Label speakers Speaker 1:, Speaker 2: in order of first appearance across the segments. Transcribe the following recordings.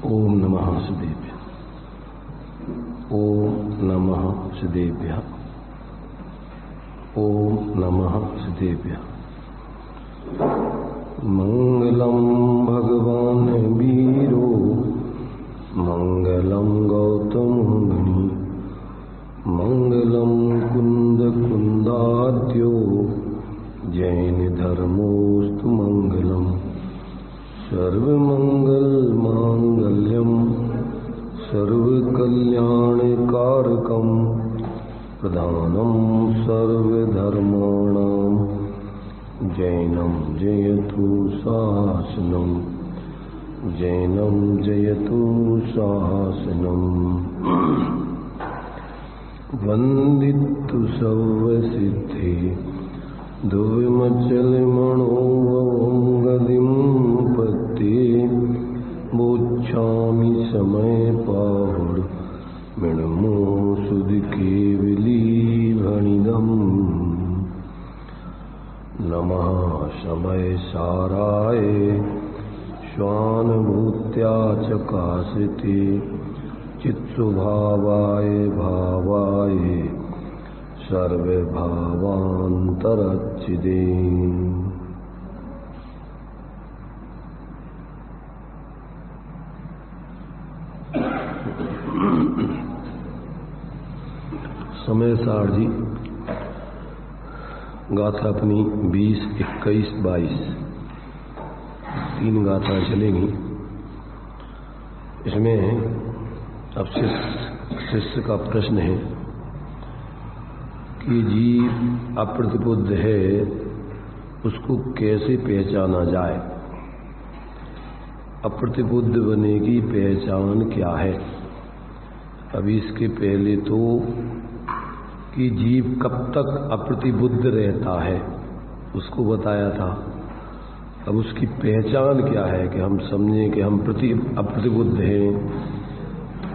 Speaker 1: ओम नमः सिद्धेभ्यः। ओम नमः सिद्धेभ्यः। ओम नमः सिद्धेभ्यः। मंगलम भगवान वीरो मंगलम गौतम मुनि मंगलम कुंद कुंदाद्यो जैन धर्मोस्तु मंगलम सर्वमंगल मांगल्यम सर्वकल्याणकारकम प्रधानम सर्वधर्माणां जैनम जयतु शासनम जैनम जयतु शासनम वंदितु सर्वसिद्धि दुर्मचलमणोऽवगतिं पत्ते मोक्षामि समय पाहुड मिणमो सुध केवली भणिदम् नमः समय साराय स्वानुभूत्या चकाशिते चित्स्वभावाय भावाय सर्वभावान्तरच्छिदे। समय सार जी गाथा अपनी 20, 21, 22 तीन गाथा चलेंगी। इसमें अब शिष्य का प्रश्न है कि जीव अप्रतिबुद्ध है, उसको कैसे पहचाना जाए। अप्रतिबुद्ध बने की पहचान क्या है। अभी इसके पहले तो कि जीव कब तक अप्रतिबुद्ध रहता है उसको बताया था। अब उसकी पहचान क्या है कि हम समझें कि हम अप्रतिबुद्ध हैं,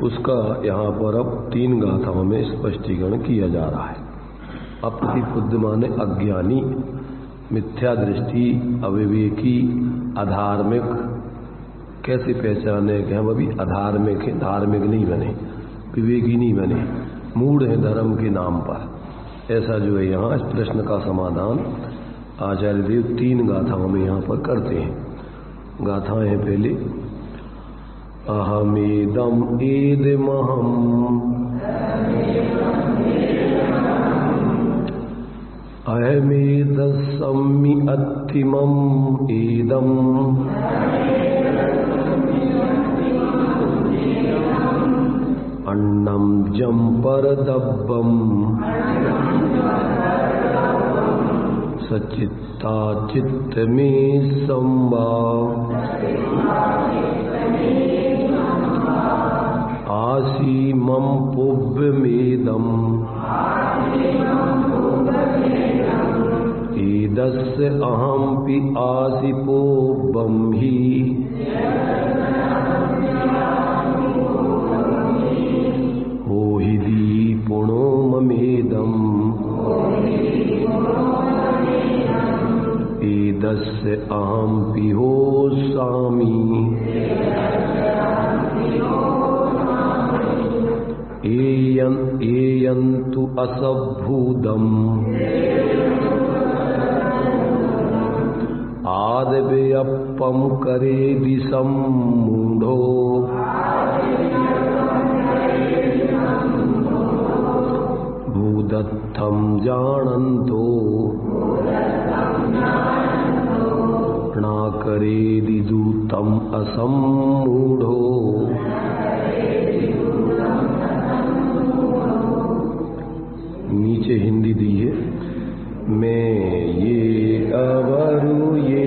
Speaker 1: उसका यहाँ पर अब 3 गाथाओं में स्पष्टीकरण किया जा रहा है। अप्रतिबुद्ध माने अज्ञानी, मिथ्या दृष्टि, अविवेकी, अधार्मिक। कैसे पहचाने कि हम अभी अधार्मिक हैं, धार्मिक नहीं बने, विवेकी नहीं बने, मूढ़ हैं धर्म के नाम पर। ऐसा जो है यहाँ इस प्रश्न का समाधान आचार्य देव 3 गाथाओं में यहाँ पर करते हैं। गाथाएं हैं पहले अहमेदम एदमहम अहमेदस्मि अत्थिमम एदम अन्नम जम परदब्बम सचित्ता चित्त में संभाव आसीमम पुभ्यमेदम एदस्य अहम पि आसिपोबम ही हो हि दीपुणो ममेदम एदस्य अहम पि होस्सामि एयन्तु असभूदम् आदव्यप्पम करे दिशम मूढ़ो भूदत्थम जानन्तो न करेदि दूतम असम्मूढ़ो। नीचे हिंदी दी है। मैं ये अवरु ये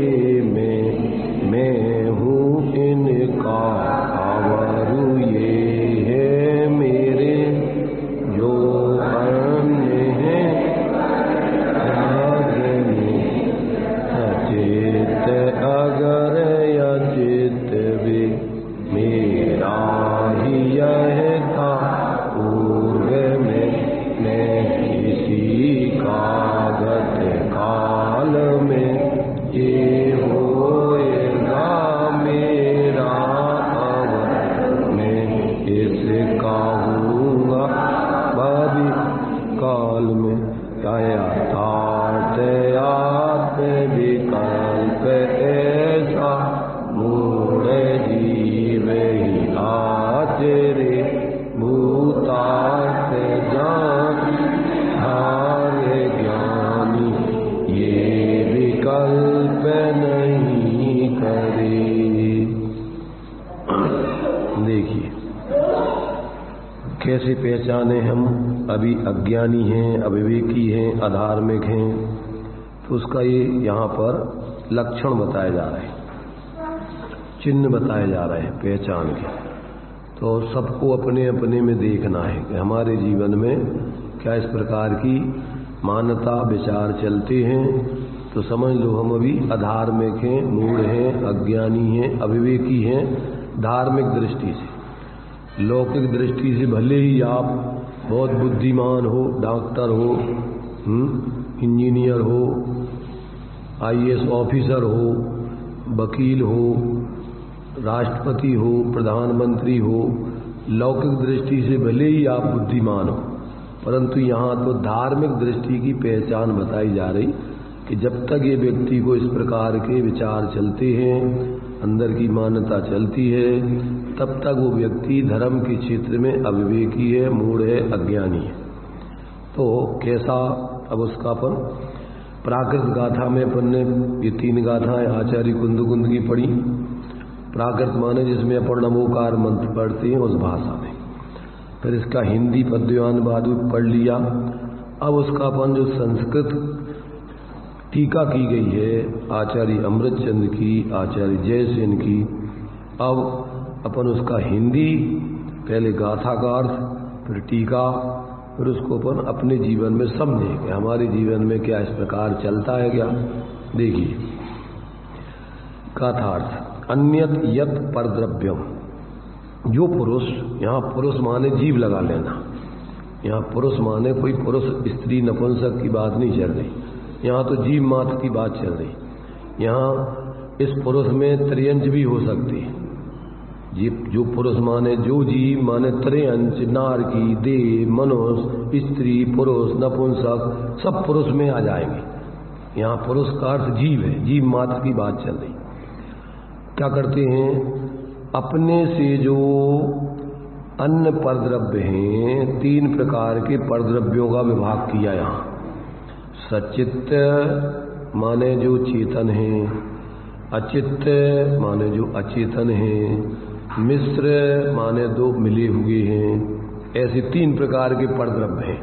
Speaker 1: मैं हूँ इनका अवरु ये है मेरे जो अन्य है सचेत अगर अचित भी मेरा ही यह था पूर्व में मैं किसी कागत काल में देखिए कैसे पहचाने हम अभी अज्ञानी हैं, अविवेकी हैं, अधार्मिक हैं, तो उसका ये यहाँ पर लक्षण बताए जा रहे हैं, चिन्ह बताए जा रहे हैं पहचान के। तो सबको अपने अपने में देखना है कि हमारे जीवन में क्या इस प्रकार की मान्यता विचार चलते हैं, तो समझ लो हम अभी अधार्मिक हैं, मूढ़ हैं, अज्ञानी हैं, अविवेकी हैं। धार्मिक दृष्टि से, लौकिक दृष्टि से भले ही आप बहुत बुद्धिमान हो, डॉक्टर हो, इंजीनियर हो, आईएएस ऑफिसर हो, वकील हो, राष्ट्रपति हो, प्रधानमंत्री हो, लौकिक दृष्टि से भले ही आप बुद्धिमान हो, परंतु यहाँ तो धार्मिक दृष्टि की पहचान बताई जा रही कि जब तक ये व्यक्ति को इस प्रकार के विचार चलते हैं, अंदर की मान्यता चलती है, तब तक वो व्यक्ति धर्म के क्षेत्र में अविवेकी है, मूढ़ है, अज्ञानी है। तो कैसा, अब उसका अपन प्राकृत गाथा में अपन ने ये 3 गाथाएं आचार्य कुंद की पढ़ी। प्राकृत माने जिसमें अपन नमोकार मंत्र पढ़ते हैं उस भाषा में, फिर इसका हिंदी पद्यानुवाद पढ़ लिया। अब उसका अपन जो संस्कृत टीका की गई है आचार्य अमृतचंद की, आचार्य जयसेन की, अब अपन उसका हिंदी, पहले गाथा का अर्थ, फिर टीका, फिर उसको अपन अपने जीवन में समझें कि हमारे जीवन में क्या इस प्रकार चलता है क्या। देखिए गाथार्थ, अन्यत यत परद्रव्यम, जो पुरुष, यहाँ पुरुष माने जीव लगा लेना, यहाँ पुरुष माने कोई पुरुष स्त्री नपुंसक की बात नहीं चल रही, यहाँ तो जीव मात्र की बात चल रही। यहाँ इस पुरुष में त्रियंच भी हो सकती है, जो पुरुष माने, जो जीव माने त्रियंच, नारकी, देव, मनुष्य, स्त्री, पुरुष, नपुंसक, सब पुरुष में आ जाएंगे। यहाँ पुरुष का अर्थ जीव है, जीव मात्र की बात चल रही। क्या करते हैं, अपने से जो अन्य परद्रव्य हैं, 3 प्रकार के परद्रव्यों का विभाग किया यहाँ। सचित्त माने जो चेतन है, अचित्त माने जो अचेतन है, मिश्र माने 2 मिले हुए हैं। ऐसे 3 प्रकार के परद्रव्य हैं।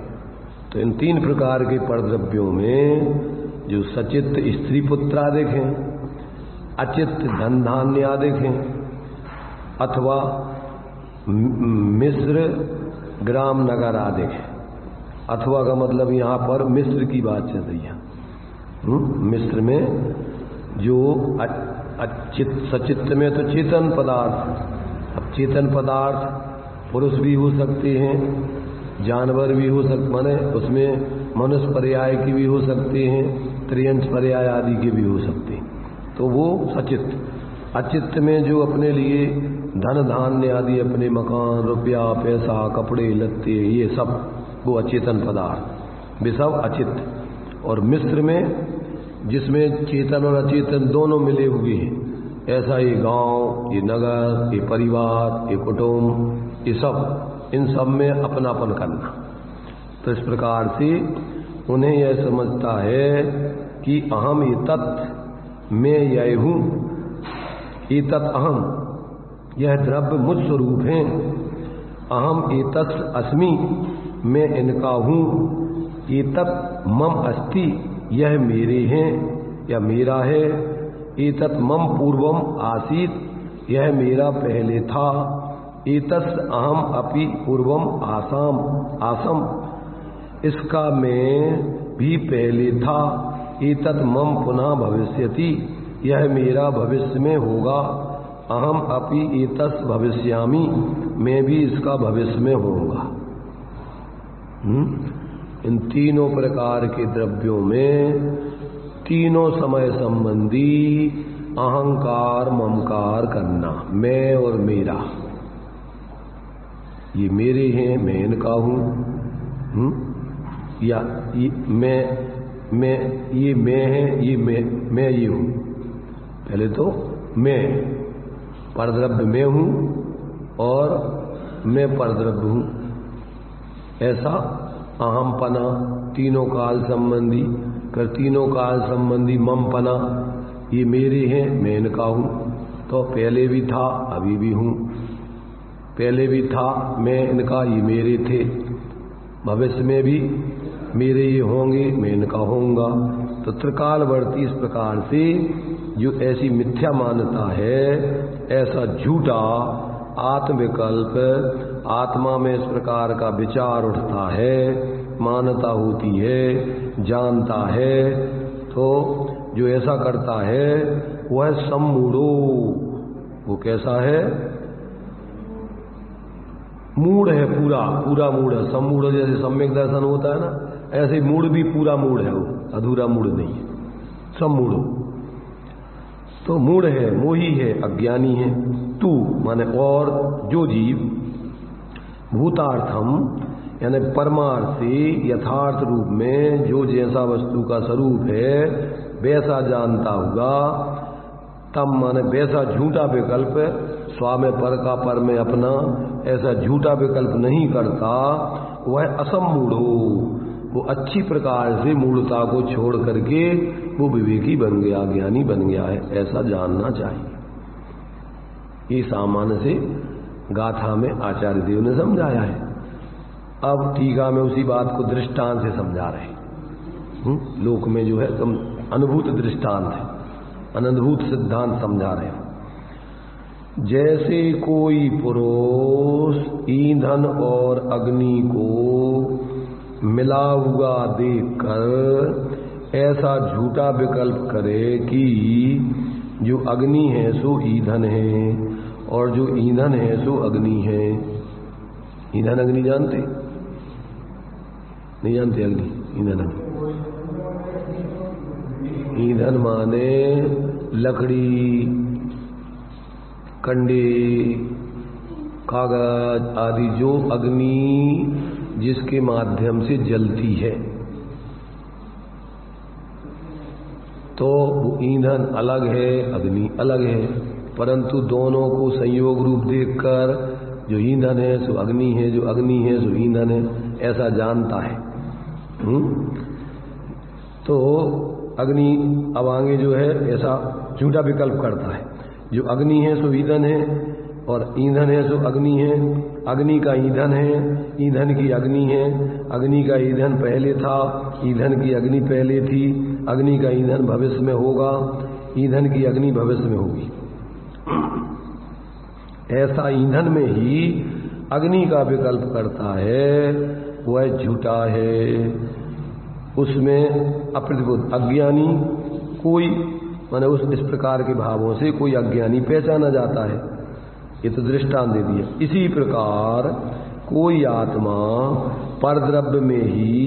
Speaker 1: तो इन 3 प्रकार के परद्रव्यों में जो सचित्त स्त्री पुत्र आदि हैं, अचित्त धन धान्य आदि हैं, अथवा मिश्र ग्राम नगर आदि हैं। अथवा का मतलब यहाँ पर मिश्र की बात चल रही है। मिश्र में जो सचित्त में तो चेतन पदार्थ, अब चेतन पदार्थ पुरुष भी हो सकते हैं, जानवर भी हो सकते, माने उसमें मनुष्य पर्याय की भी हो सकते हैं, त्रियंच पर्याय आदि के भी हो सकते हैं, तो वो सचित्त। अचित्त में जो अपने लिए धन धान्य आदि, अपने मकान, रुपया, पैसा, कपड़े लत्ते, ये सब वो अचेतन पदार्थ, वे सब अचित्त। और मिश्र में जिसमें चेतन और अचेतन दोनों मिले हुए हैं, ऐसा ये गांव, ये नगर, ये परिवार, ये कुटुंब, ये सब, इन सब में अपनापन करना। तो इस प्रकार से उन्हें यह समझता है कि अहम ये तत्, मैं यह हूँ, ये तत् अहम, यह द्रव्य मुझ स्वरूप है। अहम एतत् अस्मि, मैं इनका हूँ। एतत् मम अस्ति, यह मेरे हैं या मेरा है। एतत् मम पूर्वम आसीत, यह मेरा पहले था। एतस् अहम अपि पूर्वम आसम, इसका मैं भी पहले था। एतत् मम पुनः भविष्यति, यह मेरा भविष्य में होगा। अहम अपि एतस् भविष्यामि, मैं भी इसका भविष्य में होऊंगा। इन 3 प्रकार के द्रव्यों में तीनों समय संबंधी अहंकार ममकार करना, मैं और मेरा, ये मेरे हैं, मैं इनका हूँ, या ये मैं ये मैं है, ये मैं ये हूँ। पहले तो मैं परद्रव्य मैं हूँ और मैं परद्रव्य हूँ, ऐसा अहमपना, तीनों काल संबंधी, कर तीनों काल संबंधी ममपना, ये मेरे हैं, मैं इनका हूँ। तो पहले भी था, अभी भी हूँ। पहले भी था मैं इनका, ये मेरे थे, भविष्य में भी मेरे ये होंगे, मैं इनका होऊंगा। तो त्रिकालवर्ती इस प्रकार से जो ऐसी मिथ्या मान्यता है, ऐसा झूठा आत्मविकल्प, आत्मा में इस प्रकार का विचार उठता है, मान्यता होती है, जानता है, तो जो ऐसा करता है वह सम्मूढ़ो। वो कैसा है? मूढ़ है, पूरा पूरा मूढ़ है। सम्मूढ़ जैसे सम्यक दर्शन होता है ना, ऐसे मूढ़ भी पूरा मूढ़ है, वो अधूरा मूढ़ नहीं है, सम्मूढ़। तो मूढ़ है, मोही है, अज्ञानी है। तू माने और जो जीव भूतार्थम यानी परमार्थ से यथार्थ रूप में जो जैसा वस्तु का स्वरूप है वैसा जानता होगा, तब माने वैसा झूठा विकल्प स्वामी पर का पर में अपना ऐसा झूठा विकल्प नहीं करता, वह असम्मूढ़ो, वो अच्छी प्रकार से मूढ़ता को छोड़ करके वो विवेकी बन गया, ज्ञानी बन गया है, ऐसा जानना चाहिए। ये सामान्य से गाथा में आचार्य देव ने समझाया है। अब टीका में उसी बात को दृष्टांत से समझा रहे। लोक में जो है तुम अनुभूत दृष्टांत है, अनंतभूत सिद्धांत समझा रहे हैं। जैसे कोई पुरुष ईंधन और अग्नि को मिला हुआ देखकर ऐसा झूठा विकल्प करे कि जो अग्नि है सो ईंधन है और जो ईंधन है सो अग्नि है। ईंधन अग्नि जानते? नहीं जानते अग्नि, ईंधन अग्नि। ईंधन माने लकड़ी, कंडे, कागज आदि, जो अग्नि जिसके माध्यम से जलती है। तो वो ईंधन अलग है, अग्नि अलग है, परंतु दोनों को संयोग रूप देखकर जो ईंधन है सो अग्नि है, जो अग्नि है सो ईंधन है, ऐसा जानता है। तो अग्नि अब आगे जो है ऐसा झूठा विकल्प करता है, जो अग्नि है सो ईंधन है और ईंधन है सो अग्नि है, अग्नि का ईंधन है, ईंधन की अग्नि है, अग्नि का ईंधन पहले था, ईंधन की अग्नि पहले थी, अग्नि का ईंधन भविष्य में होगा, ईंधन की अग्नि भविष्य में होगी। ऐसा ईंधन में ही अग्नि का विकल्प करता है, वह झूठा है। उसमें अप्रतिबुद्ध अज्ञानी कोई माने उस इस प्रकार के भावों से कोई अज्ञानी पहचाना जाता है। ये तो दृष्टांत दे दिया। इसी प्रकार कोई आत्मा परद्रव्य में ही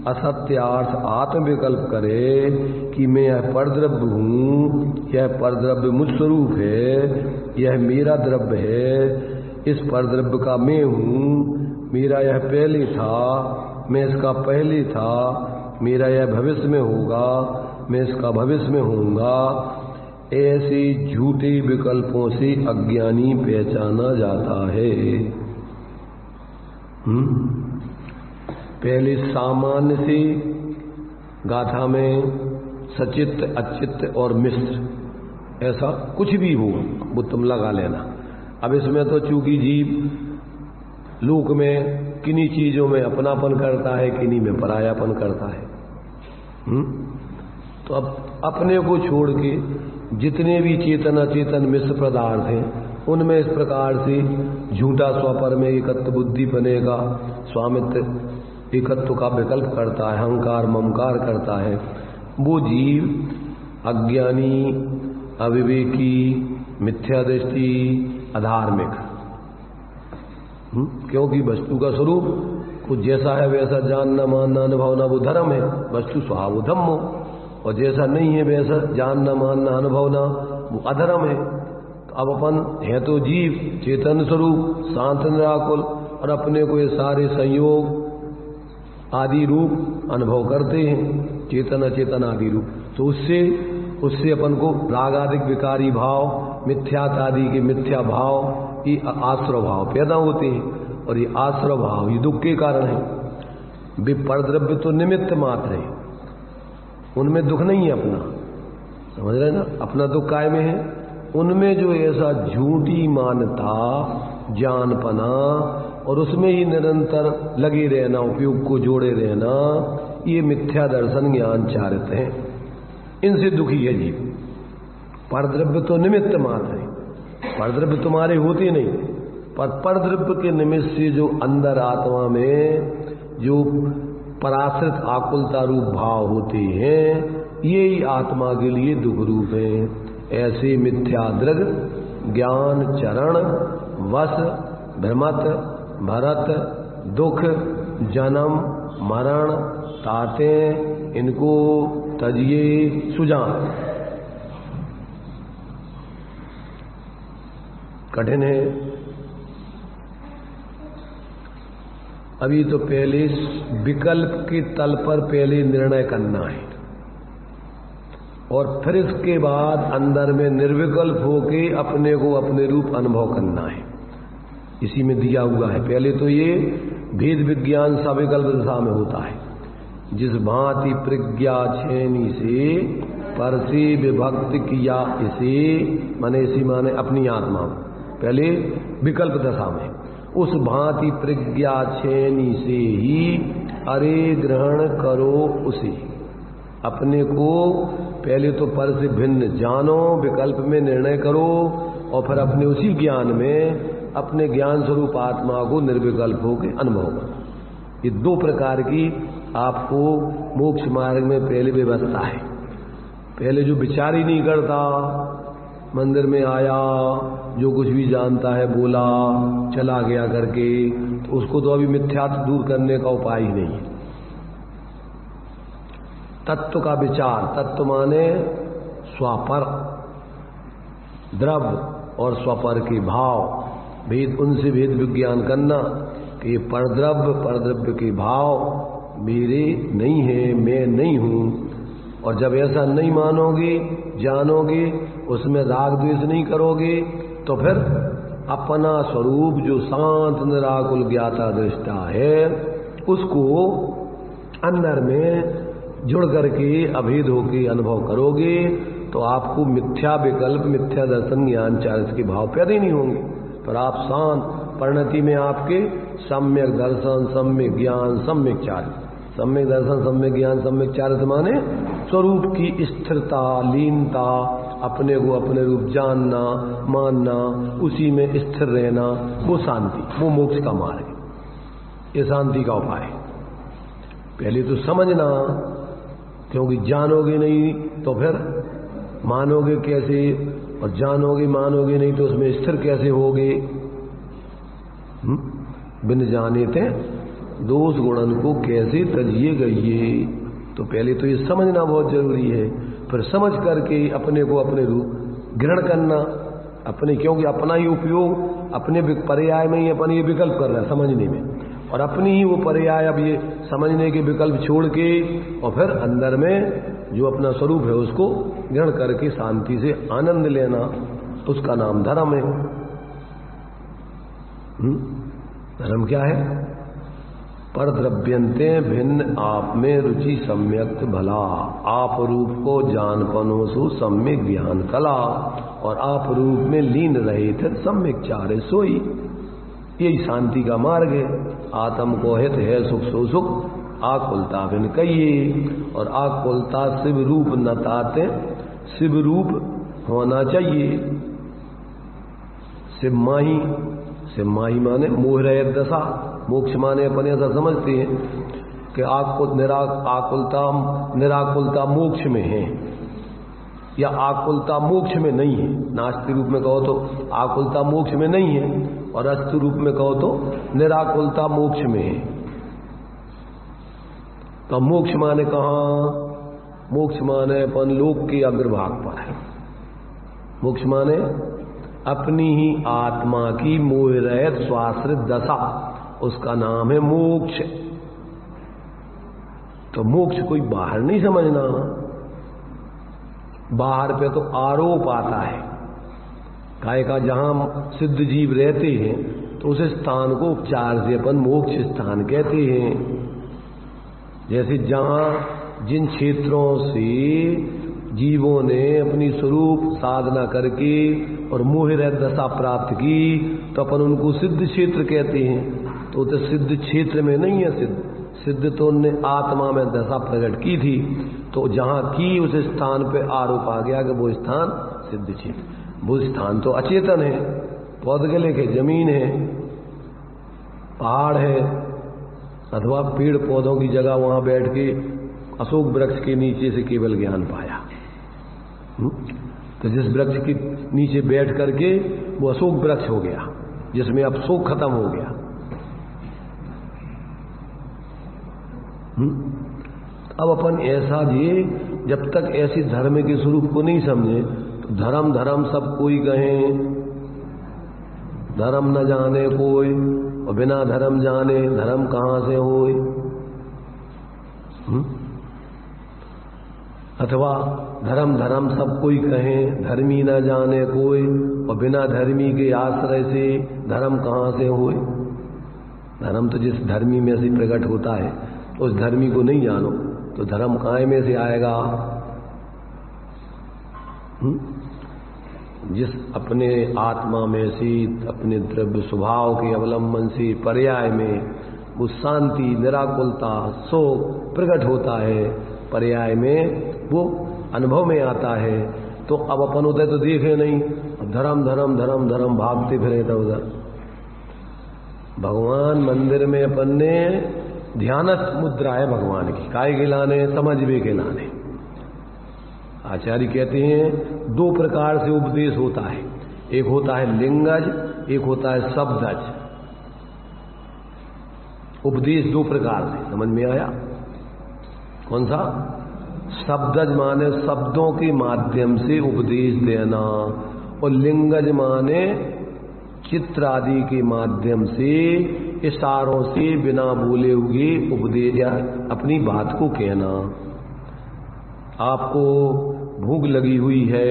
Speaker 1: असत्यार्थ आत्मविकल्प करे कि मैं यह परद्रव्य हूँ, यह परद्रव्य मुझ स्वरूप है, यह मेरा द्रव्य है, इस परद्रव्य का मैं हूँ, मेरा यह पहले था, मैं इसका पहले था, मेरा यह भविष्य में होगा, मैं इसका भविष्य में होऊंगा। ऐसे झूठे विकल्पों से अज्ञानी पहचाना जाता है। पहले सामान्य से गाथा में सचित्त, अचित्त और मिश्र ऐसा कुछ भी हो वो तुम लगा लेना। अब इसमें तो चूंकि जीव लोक में किन्हीं चीजों में अपनापन करता है, किन्हीं में परायापन करता है। तो अब अपने को छोड़ के जितने भी चेतन अचेतन मिश्र पदार्थ हैं उनमें इस प्रकार से झूठा स्वपर में एकत्व बुद्धि बनेगा, स्वामित्व एकत्व का विकल्प करता है, अहंकार ममकार करता है। वो जीव अज्ञानी, अविवेकी, मिथ्या दृष्टि, अधार्मिक। क्योंकि वस्तु का स्वरूप कुछ जैसा है वैसा जानना मानना अनुभवना वो धर्म है, वस्तु स्वभाव धम्मो, और जैसा नहीं है वैसा जानना मानना अनुभवना वो अधर्म है। तो अब अपन है तो जीव चेतन स्वरूप शांत निराकुल, और अपने को ये सारे संयोग आदि रूप अनुभव करते हैं, चेतन अचेतन आदि रूप। तो उससे अपन को रागादिक विकारी भाव, मिथ्यात आदि के मिथ्या भाव, ये आश्रव भाव पैदा होते हैं, और ये आश्रव भाव ये दुख के कारण है। वे परद्रव्य तो निमित्त मात्र है, उनमें दुख नहीं है अपना, समझ रहे ना, अपना दुख काय में है? उनमें जो ऐसा झूठी मान्यता ज्ञानपना और उसमें ही निरंतर लगे रहना, उपयोग को जोड़े रहना, ये मिथ्या दर्शन ज्ञान चारित्र हैं। इनसे दुखी है जीव। परद्रव्य तो निमित्त मात्र है, परद्रव्य तुम्हारे होते नहीं, पर परद्रव्य के निमित्त से जो अंदर आत्मा में जो पराश्रित आकुलता रूप भाव होते हैं, यही आत्मा के लिए दुख रूप है। ऐसे मिथ्यादृग ज्ञान चरण वश भ्रमत भरत दुख जन्म मरण ताते, इनको तजिए सुजान। कठिन है। अभी तो पहले विकल्प के तल पर पहले निर्णय करना है और फिर इसके बाद अंदर में निर्विकल्प होके अपने को अपने रूप अनुभव करना है। इसी में दिया हुआ है। पहले तो ये भेद विज्ञान सविकल्प दशा में होता है। जिस भांति प्रज्ञा छेनी से पर से विभक्त किया इसे, माने इसी माने अपनी आत्मा, पहले विकल्प दशा में उस भांति प्रज्ञा छेनी से ही अरे ग्रहण करो उसे। अपने को पहले तो पर से भिन्न जानो, विकल्प में निर्णय करो और फिर अपने उसी ज्ञान में अपने ज्ञान स्वरूप आत्मा को निर्विकल्प होकर अनुभव करो। ये दो प्रकार की आपको मोक्ष मार्ग में पहले व्यवस्था है। पहले जो विचार ही नहीं करता, मंदिर में आया, जो कुछ भी जानता है बोला, चला गया करके, तो उसको तो अभी मिथ्यात्व दूर करने का उपाय ही नहीं है। तत्व का विचार, तत्व माने स्वापर, द्रव्य और स्वपर के भाव, भेद, उनसे भेद विज्ञान करना कि ये परद्रव्य, परद्रव्य के भाव मेरे नहीं है, मैं नहीं हूं। और जब ऐसा नहीं मानोगे, जानोगे, उसमें राग द्वेष नहीं करोगे, तो फिर अपना स्वरूप जो शांत निराकुल ज्ञाता दृष्टा है, उसको अंदर में जुड़ करके अभेद होके अनुभव करोगे, तो आपको मिथ्या विकल्प, मिथ्या दर्शन ज्ञान चारित्र के भाव पैदा ही नहीं होंगे। पर आप शांत परिणति में आपके सम्यक दर्शन, सम्यक ज्ञान, सम्यक चारित्र, सम्यक दर्शन, सम्यक ज्ञान, सम्यक चारित्र माने स्वरूप की स्थिरता, लीनता, अपने को अपने रूप जानना, मानना, उसी में स्थिर रहना, वो शांति, वो मोक्ष का मार्ग है। ये शांति का उपाय है। पहले तो समझना, क्योंकि जानोगे नहीं तो फिर मानोगे कैसे, और जानोगे मानोगे नहीं तो उसमें स्थिर कैसे होगे। बिन जाने थे दोष गुणन को कैसे तजिए गइए। तो पहले तो ये समझना बहुत जरूरी है, फिर समझ करके अपने को अपने रूप ग्रहण करना, अपने, क्योंकि अपना ही उपयोग अपने पर्याय में ही अपन ये विकल्प कर रहा है समझने में, और अपनी ही वो पर्याय अब ये समझने के विकल्प छोड़ के और फिर अंदर में जो अपना स्वरूप है उसको ग्रहण करके शांति से आनंद लेना, उसका नाम धर्म है। धर्म क्या है? पर द्रव्यंते भिन्न आप में रुचि सम्यक भला, आप रूप को जानपनो सु सम्यक ज्ञान कला, और आप रूप में लीन रहे थे सम्यक चारे सोई। यही शांति का मार्ग है। आत्म को हित है सुख सो सुख, आकुलता बिन कहिए, और आकुलता शिव रूप न ताते, शिव रूप होना चाहिए। शिव माही, शिव माही माने मोह रहित दशा, मोक्ष माने अपन ऐसा समझते हैं कि आकुलता निराकुलता मोक्ष में है, या आकुलता मोक्ष में नहीं है। नास्ति रूप में कहो तो आकुलता मोक्ष में नहीं है, और अस्तु रूप में कहो तो निराकुलता मोक्ष में है। तो मोक्ष माने कहाँ? मोक्ष माने अपन लोक के अग्रभाग पर है। मोक्ष माने अपनी ही आत्मा की मोह रहित स्वाश्रित दशा, उसका नाम है मोक्ष। तो मोक्ष कोई बाहर नहीं समझना, बाहर पे तो आरोप आता है। काय का जहां सिद्ध जीव रहते हैं तो उस स्थान को उपचार से अपन मोक्ष स्थान कहते हैं। जैसे जहां जिन क्षेत्रों से जीवों ने अपनी स्वरूप साधना करके और मोह रहित दशा प्राप्त की तो अपन उनको सिद्ध क्षेत्र कहते हैं। तो सिद्ध क्षेत्र में नहीं है सिद्ध तो उनने आत्मा में दशा प्रकट की थी, तो जहां की उस स्थान पे आरोप आ गया कि वो स्थान सिद्ध क्षेत्र। वो स्थान तो अचेतन है, पौधगले के जमीन है, पहाड़ है, अथवा पेड़ पौधों की जगह वहां बैठ के अशोक वृक्ष के नीचे से केवल ज्ञान पाया। तो जिस वृक्ष के नीचे बैठ करके वो अशोक वृक्ष हो गया, जिसमें अब शोक खत्म हो गया। अब अपन ऐसा जी, जब तक ऐसी धर्म के स्वरूप को नहीं समझे तो धर्म धर्म सब कोई कहें, धर्म न जाने कोई और बिना धर्म जाने धर्म कहां से होए। अथवा धर्म धर्म सब कोई कहें, धर्मी न जाने कोई और बिना धर्मी के आश्रय से धर्म कहां से होए। धर्म तो जिस धर्मी में से प्रकट होता है, उस धर्मी को नहीं जानो तो धर्म काय में से आएगा। जिस अपने आत्मा में से, अपने द्रव्य स्वभाव के अवलंबन से पर्याय में वो शांति, निराकुलता, शोक प्रकट होता है, पर्याय में वो अनुभव में आता है। तो अब अपन उधर तो देखे नहीं, धर्म धर्म धर्म धर्म भागते फिरे था उधर। भगवान मंदिर में अपन ने ध्यानस्थ मुद्रा है भगवान की, काय के लाने, समझवे के लाने। आचार्य कहते हैं दो प्रकार से उपदेश होता है, एक होता है लिंगज, एक होता है शब्दज। उपदेश दो प्रकार से, समझ में आया? कौन सा? शब्दज माने शब्दों के माध्यम से उपदेश देना, और लिंगज माने चित्र आदि के माध्यम से, इशारों से, बिना बोले हुए उपदेश या अपनी बात को कहना। आपको भूख लगी हुई है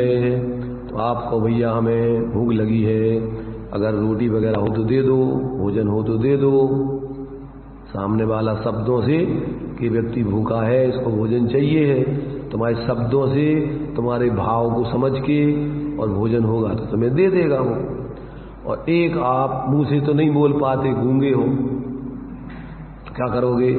Speaker 1: तो आपको भैया हमें भूख लगी है, अगर रोटी वगैरह हो तो दे दो, भोजन हो तो दे दो। सामने वाला शब्दों से कि व्यक्ति भूखा है, इसको भोजन चाहिए है, तुम्हारे शब्दों से तुम्हारे भाव को समझ के और भोजन होगा तो तुम्हें दे देगा वो। और एक आप मुंह से तो नहीं बोल पाते, गूंगे हो, क्या करोगे?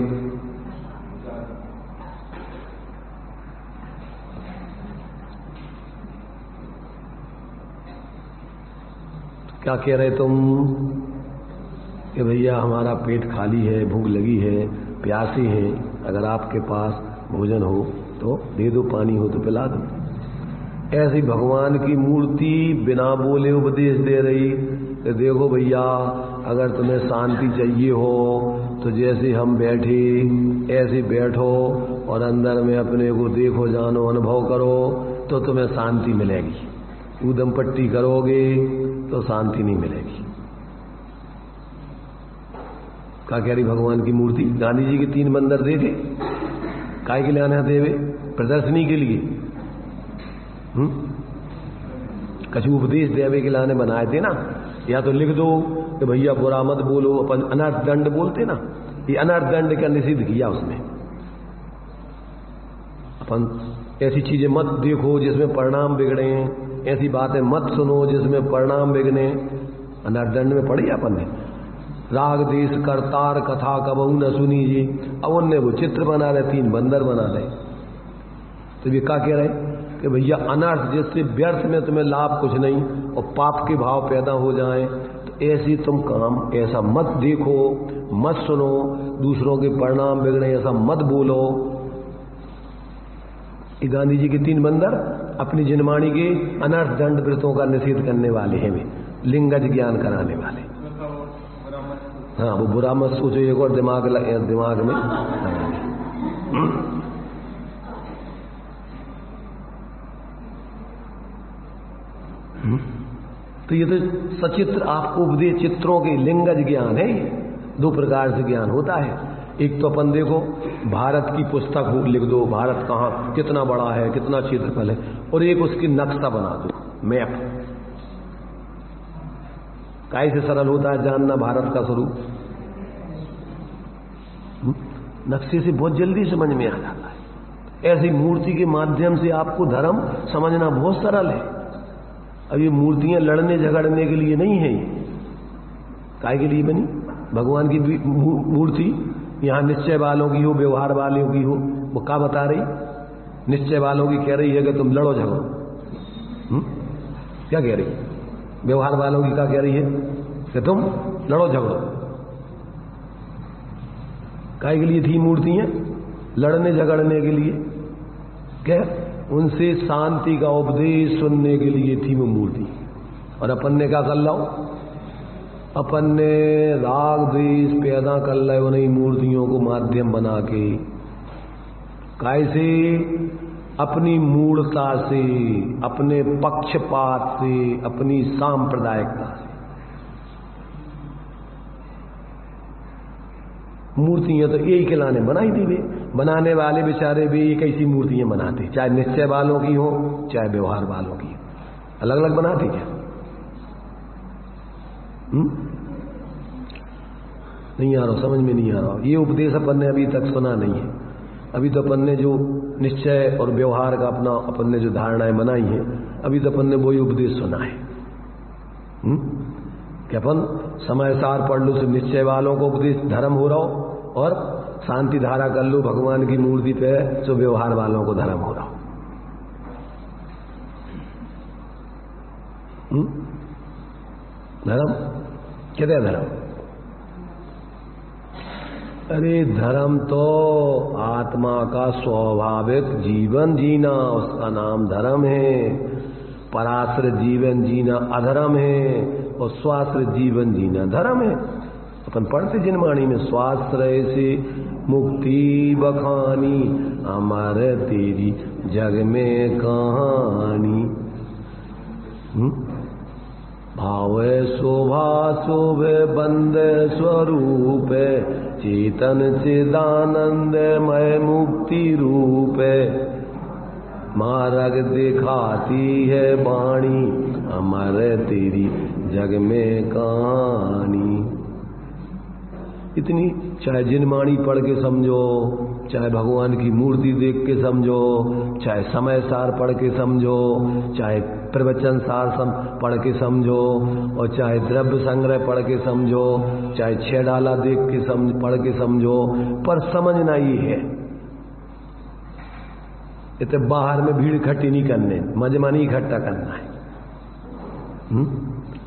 Speaker 1: क्या कह रहे तुम कि भैया हमारा पेट खाली है, भूख लगी है, प्यासे हैं, अगर आपके पास भोजन हो तो दे दो, पानी हो तो पिला दो। ऐसी भगवान की मूर्ति बिना बोले उपदेश दे रही कि देखो भैया, अगर तुम्हें शांति चाहिए हो तो जैसे हम बैठे ऐसे बैठो और अंदर में अपने को देखो, जानो, अनुभव करो तो तुम्हें शांति मिलेगी। ऊधम पट्टी करोगे तो शांति नहीं मिलेगी। क्या कह रही भगवान की मूर्ति? गांधी जी के 3 मंदिर देखे, काय के लिए आने देवे? प्रदर्शनी के लिए। कछु उपदेश देवे के लाने बनाए थे ना। या तो लिख दो कि भैया बुरा मत बोलो, अपन अनर्थ दंड बोलते ना, ये अनर्थ दंड का निषेध किया उसमें। अपन ऐसी चीजें मत देखो जिसमें परिणाम बिगड़े, ऐसी बातें मत सुनो जिसमें परिणाम बिगड़े। अनर्थ दंड में पढ़ी अपन ने, राग देश करतार कथा कबहू न सुनी जी। अब उनने वो चित्र बना रहे, 3 बंदर बना रहे। तो ये क्या कह रहे कि भैया अनर्थ, जिससे व्यर्थ में तुम्हें लाभ कुछ नहीं और पाप के भाव पैदा हो जाए, तो ऐसी तुम काम ऐसा मत देखो, मत सुनो, दूसरों के परिणाम बिगड़े ऐसा मत बोलो। ये गांधी जी के 3 बंदर अपनी जनवाणी के अनर्थ दंड व्रतों का निषेध करने वाले हैं, वे लिंगज ज्ञान कराने वाले। हाँ, वो बुरा मत सोचो, एक और दिमाग में। तो ये तो सचित्र आपको उपदेश चित्रों के लिंगज ज्ञान है। 2 प्रकार से ज्ञान होता है। एक तो अपन देखो, भारत की पुस्तक लिख दो, भारत कहाँ कितना बड़ा है, कितना क्षेत्रफल है, और एक उसकी नक्शा बना दो, मैप। कैसे सरल होता है जानना भारत का स्वरूप? नक्शे से बहुत जल्दी समझ में आ जाता है। ऐसी मूर्ति के माध्यम से आपको धर्म समझना बहुत सरल है। अब ये मूर्तियां लड़ने झगड़ने के लिए नहीं है, ये काय के लिए बनी? भगवान की मूर्ति यहां निश्चय वालों की हो, व्यवहार वालों की हो। वो क्या बता रही? निश्चय वालों की कह रही है कि तुम लड़ो झगड़ो। क्या कह रही? व्यवहार वालों की क्या कह रही है? कि तुम लड़ो झगड़ो। काय के लिए थी मूर्तियां? लड़ने झगड़ने के लिए। क्या? उनसे शांति का उपदेश सुनने के लिए थी वो मूर्ति। और अपन ने क्या कर लो? अपन ने राग द्वेष पैदा कर लो उन्हीं मूर्तियों को माध्यम बना के। कैसे? अपनी मूढ़ता से, अपने पक्षपात से, अपनी सांप्रदायिकता से। मूर्तियां तो यही खिलाने बनाई थी वे। बनाने वाले बेचारे भी एक ऐसी मूर्तियां बनाते, चाहे निश्चय वालों की हो चाहे व्यवहार वालों की। अलग अलग बनाते क्या? नहीं आ रहा, समझ में नहीं आ रहा। ये उपदेश अपन ने अभी तक सुना नहीं है। अभी तो अपन ने जो निश्चय और व्यवहार का अपना अपन ने जो धारणाएं बनाई हैं, अभी तो अपन ने वही उपदेश सुना है कि अपन समय सार पढ़ लो तो निश्चय वालों को उपदेश धर्म हो रहा हो, और शांति धारा कर लो भगवान की मूर्ति पे तो व्यवहार वालों को धर्म हो रहा हो। धर्म कहते हैं धर्म? अरे धर्म तो आत्मा का स्वाभाविक जीवन जीना, उसका नाम धर्म है। पराश्रित जीवन जीना अधर्म है, और स्वाश्रित जीवन जीना धर्म है। अपन पढ़ते जिनवाणी में, स्वाश्रय से मुक्ति बखानी, अमर तेरी जग में कहानी। भाव शोभा शोभ बंद स्वरूप, चेतन चिदानंदमय मुक्ति रूप। मार्ग दिखाती है वाणी, अमर तेरी जग में कहानी। इतनी, चाहे जिनवाणी पढ़ के समझो, चाहे भगवान की मूर्ति देख के समझो, चाहे समय सार पढ़ के समझो, चाहे प्रवचन सार पढ़ के समझो, और चाहे द्रव्य संग्रह पढ़ के समझो, चाहे 6 डाला देख के पढ़ के समझो, पर समझना ही है। इतने बाहर में भीड़ इकट्ठी नहीं करने, मजमा नहीं इकट्ठा करना है,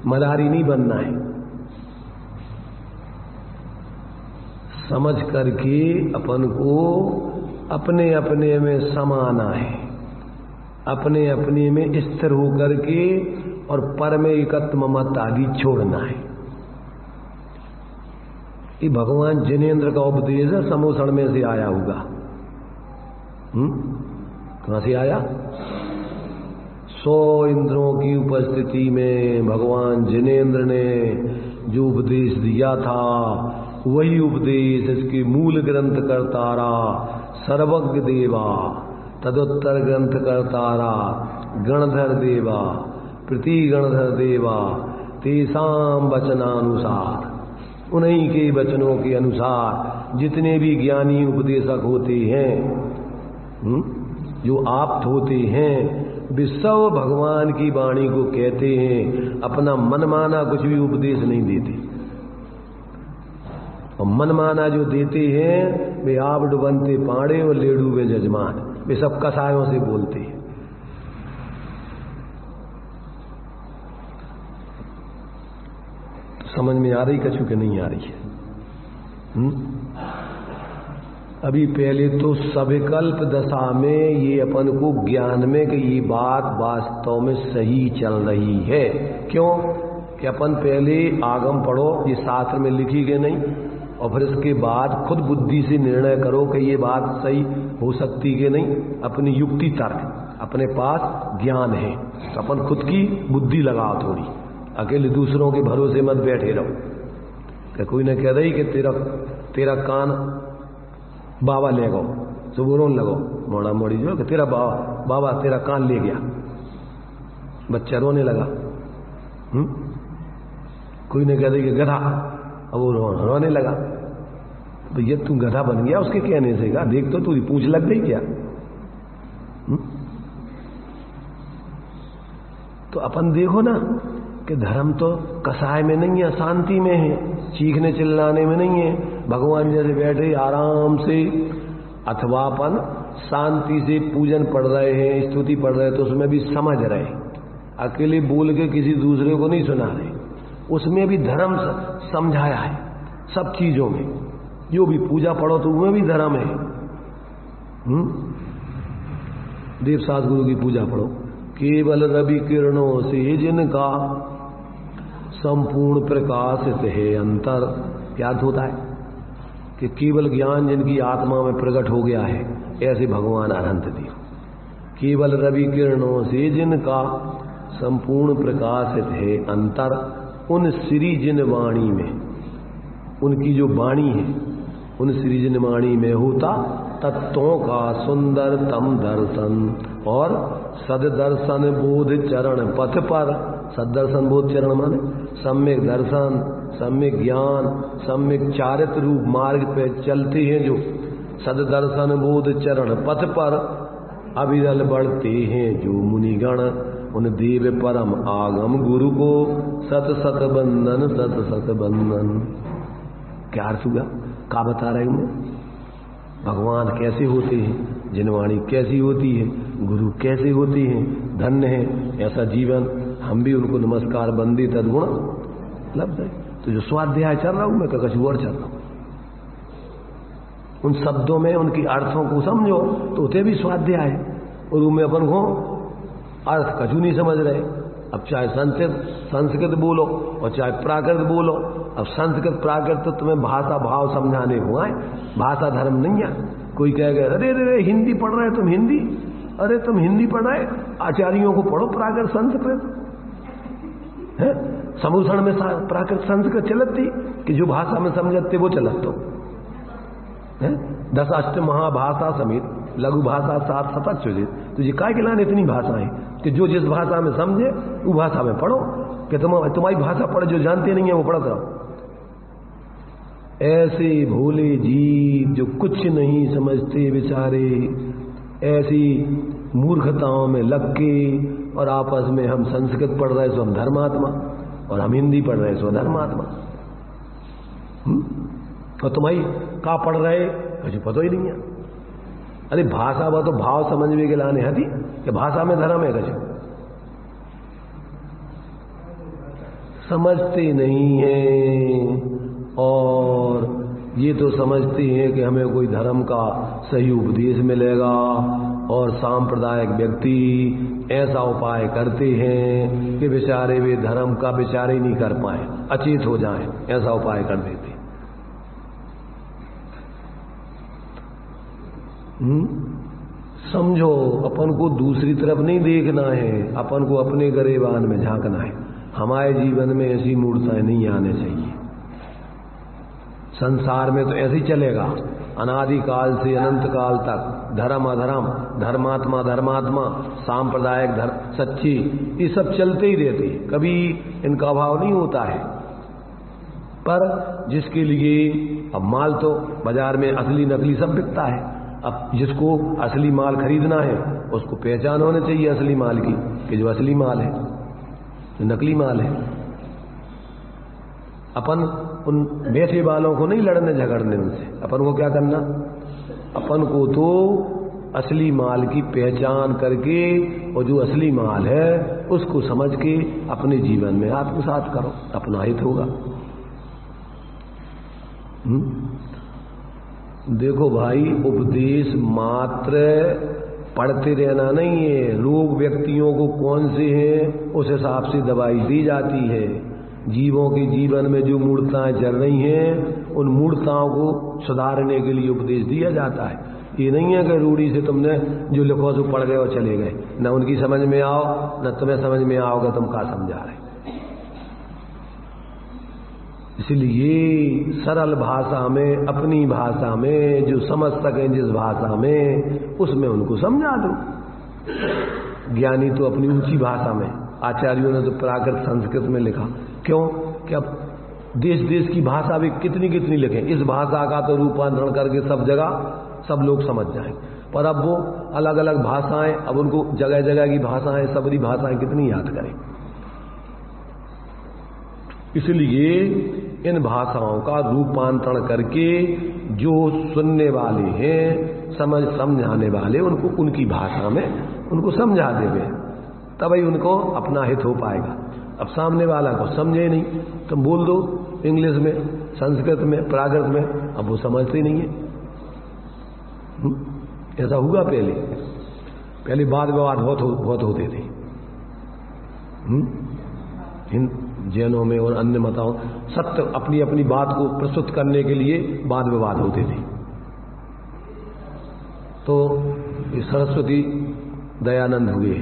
Speaker 1: मदारी नहीं बनना है। समझ करके अपन को अपने अपने में समाना है, अपने अपने में स्थिर होकर के, और पर में एकत्व मत आदि छोड़ना है। ये भगवान जिनेन्द्र का उपदेश है, समोसण में से आया होगा। कहां से आया? 100 इंद्रों की उपस्थिति में भगवान जिनेन्द्र ने जो उपदेश दिया था, वही उपदेश इसके मूल ग्रंथ करतारा सर्वज्ञ देवा, तदुत्तर ग्रंथ करतारा गणधर देवा, प्रति गणधर देवा, तेसाम वचनानुसार, उन्हीं के वचनों के अनुसार जितने भी ज्ञानी उपदेशक होते हैं, जो आप्त होते हैं, वे सब भगवान की वाणी को कहते हैं। अपना मनमाना कुछ भी उपदेश नहीं देते, और मनमाना जो देते हैं वे आप डुबनते पाड़े और ले डूबे जजमान, वे सब कसायों से बोलते हैं। तो समझ में आ रही कछु के नहीं आ रही है? अभी पहले तो सविकल्प दशा में ये अपन को ज्ञान में कि ये बात वास्तव में सही चल रही है। क्यों? कि अपन पहले आगम पढ़ो, ये शास्त्र में लिखी गई नहीं, और फिर इसके बाद खुद बुद्धि से निर्णय करो कि ये बात सही हो सकती कि नहीं। अपनी युक्ति तर्क, अपने पास ज्ञान है तो अपन खुद की बुद्धि लगाओ थोड़ी, अकेले दूसरों के भरोसे मत बैठे रहो। कि कोई न कह रही कि तेरा कान बाबा ले गो, तो वो रोन लगो मोड़ा मोड़ी जो कि तेरा बाबा तेरा कान ले गया, बच्चा रोने लगा। कोई ने कह रही कि गधा, अब वो रोने लगा। भैया तू गधा बन गया उसके कहने से? का देख तो तू पूंछ लग गई क्या? तो अपन देखो ना कि धर्म तो कसाय में नहीं है, शांति में है, चीखने चिल्लाने में नहीं है। भगवान जैसे बैठे आराम से, अथवा अपन शांति से पूजन पढ़ रहे हैं, स्तुति पढ़ रहे हैं, तो उसमें भी समझ रहे, अकेले बोल के किसी दूसरे को नहीं सुना रहे, उसमें भी धर्म समझाया है। सब चीजों में जो भी पूजा पढ़ो तो उसमें भी धर्म है। देव सास गुरु की पूजा पढ़ो, केवल रवि किरणों से जिनका संपूर्ण प्रकाशित है अंतर। क्या होता है कि केवल ज्ञान जिनकी आत्मा में प्रकट हो गया है, ऐसे भगवान अनंत देव। केवल रवि किरणों से जिनका संपूर्ण प्रकाशित है अंतर, उन श्री जिन वाणी में, उनकी जो वाणी है उन श्री जिन वाणी में होता तत्वों का सुंदरतम दर्शन और सददर्शन बोध चरण पथ पर। सददर्शन बोध चरण माने सम्यक दर्शन, सम्यक ज्ञान, सम्यक चारित्र रूप मार्ग पे चलते हैं जो सददर्शन बोध चरण पथ पर अविरल बढ़ते हैं जो मुनिगण, उन देव परम आगम गुरु को सत सत बंदन, सत सत बंदन। क्या अर्थ हुआ? क्या बता रहे हूं? भगवान कैसे होते हैं, जिनवाणी कैसी होती है, गुरु कैसे होती हैं, धन्य है ऐसा जीवन। हम भी उनको नमस्कार बंदी तदगुण लब्ध है। तो जो स्वाध्याय चल रहा हूं मैं कुछ और चल रहा हूं, उन शब्दों में उनकी अर्थों को समझो तो उसे भी स्वाध्याय है। और उनमें अपन को अर्थ कछु नहीं समझ रहे। अब चाहे संस्कृत बोलो और चाहे प्राकृत बोलो। अब संस्कृत प्राकृत तो तुम्हें भाषा भाव समझाने को आए, भाषा धर्म नहीं है। कोई कहेगा अरे अरे हिंदी पढ़ रहे तुम हिंदी, अरे तुम हिंदी पढ़ रहे, आचार्यों को पढ़ो प्राकृत संस्कृत है। समूषण में प्राकृत संस्कृत चलती कि जो भाषा में समझते वो चलत तो है। 10 अष्ट महाभाषा समेत लघु भाषा 7 शतक चुजे। तुझे काय के लाने इतनी भाषाएं कि जो जिस भाषा में समझे वो भाषा में पढ़ो, कि तुम्हारी भाषा पढ़े, जो जानते नहीं है वो पढ़ता रहो। ऐसे भोले जीव जो कुछ नहीं समझते बेचारे, ऐसी मूर्खताओं में लग के, और आपस में हम संस्कृत पढ़ रहे सो हम धर्मात्मा, और हम हिंदी पढ़ रहे सो धर्मात्मा। और तुम्हारी का पढ़ रहे मुझे पता ही नहीं है। अरे भाषा वो तो भाव समझने के लाने हती कि भाषा में धर्म है, कछु समझते नहीं है। और ये तो समझते हैं कि हमें कोई धर्म का सही उपदेश मिलेगा, और सांप्रदायिक व्यक्ति ऐसा उपाय करते हैं कि बेचारे वे धर्म का विचार ही नहीं कर पाए, अचेत हो जाएं, ऐसा उपाय कर देते। समझो, अपन को दूसरी तरफ नहीं देखना है, अपन को अपने गरेबान में झांकना है। हमारे जीवन में ऐसी मूर्ताएं नहीं आने चाहिए। संसार में तो ऐसे ही चलेगा, अनादिकाल से अनंत काल तक धर्म अधर्म, धर्मात्मा धर्मात्मा, सांप्रदायिक धर्म सच्ची, ये सब चलते ही रहते, कभी इनका अभाव नहीं होता है। पर जिसके लिए अब माल तो बाजार में असली नकली सब बिकता है। अब जिसको असली माल खरीदना है उसको पहचान होनी चाहिए असली माल की, कि जो असली माल है, जो नकली माल है। अपन उन बेचे वालों को नहीं लड़ने झगड़ने उनसे, अपन को क्या करना, अपन को तो असली माल की पहचान करके और जो असली माल है उसको समझ के अपने जीवन में आत्मसात करो, अपना हित होगा। देखो भाई, उपदेश मात्र पढ़ते रहना नहीं है। रोग व्यक्तियों को कौन से हैं उस हिसाब से दवाई दी जाती है। जीवों के जीवन में जो मूर्ताएं चल रही हैं उन मूर्ताओं को सुधारने के लिए उपदेश दिया जाता है। ये नहीं है कि रूढ़ी से तुमने जो लिखो सो पढ़ गए और चले गए, न उनकी समझ में आओ न तुम्हें समझ में आओगे तुम क्या समझा रहे। इसलिए सरल भाषा में, अपनी भाषा में जो समझ सकें जिस भाषा में, उसमें उनको समझा दो। ज्ञानी तो अपनी ऊंची भाषा में, आचार्यों ने तो प्राकृत संस्कृत में लिखा। क्यों? कि अब देश देश की भाषा भी कितनी कितनी लिखें, इस भाषा का तो रूपांतरण करके सब जगह सब लोग समझ जाएं। पर अब वो अलग अलग भाषाएं, अब उनको जगह जगह की भाषाएं, सबरी भाषाएं कितनी याद करें। इसलिए इन भाषाओं का रूपांतरण करके जो सुनने वाले हैं, समझाने वाले, उनको उनकी भाषा में उनको समझा देवे, तभी उनको अपना हित हो पाएगा। अब सामने वाला को समझे नहीं, तुम बोल दो इंग्लिश में, संस्कृत में, प्राकृत में, अब वो समझते नहीं है। ऐसा हुआ पहले वाद विवाद बहुत होते थे इन जैनों में और अन्य मताओं, सत्य अपनी अपनी बात को प्रस्तुत करने के लिए वाद विवाद होते थे। तो सरस्वती दयानंद हुए,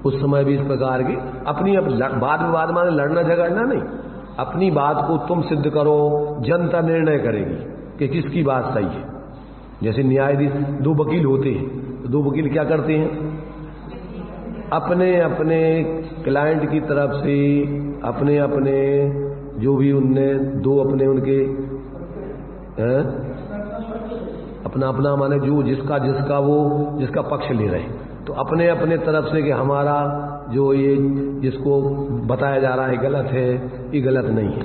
Speaker 1: उस समय भी इस प्रकार के अपनी वाद विवाद माने लड़ना झगड़ना नहीं, अपनी बात को तुम सिद्ध करो, जनता निर्णय करेगी कि किसकी बात सही है। जैसे न्यायाधीश, दो वकील होते हैं, तो दो वकील क्या करते हैं, अपने अपने क्लाइंट की तरफ से अपने अपने जो भी उनने दो अपने उनके अपना अपना माने जो जिसका पक्ष ले रहे हैं, तो अपने अपने तरफ से कि हमारा जो ये जिसको बताया जा रहा है गलत है, ये गलत नहीं है,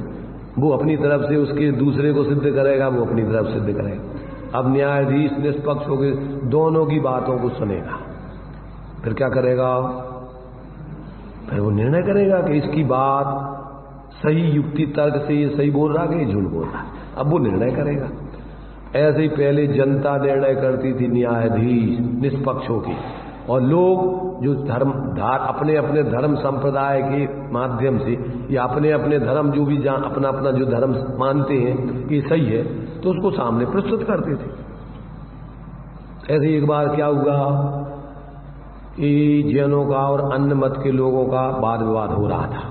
Speaker 1: वो अपनी तरफ से उसके दूसरे को सिद्ध करेगा, वो अपनी तरफ सिद्ध करेगा। अब न्यायाधीश निष्पक्ष होकर दोनों की बातों को सुनेगा, फिर क्या करेगा, फिर वो निर्णय करेगा कि इसकी बात सही युक्ति तर्क से ये सही बोल रहा है कि झूठ बोल रहा है। अब वो निर्णय करेगा। ऐसे ही पहले जनता निर्णय करती थी, न्यायाधीश निष्पक्ष होकर, और लोग जो अपने अपने धर्म संप्रदाय के माध्यम से या अपने अपने धर्म जो भी अपना अपना जो धर्म मानते हैं कि सही है, तो उसको सामने प्रस्तुत करते थे। ऐसे एक बार क्या हुआ कि जैनों का और अन्य मत के लोगों का वाद विवाद हो रहा था,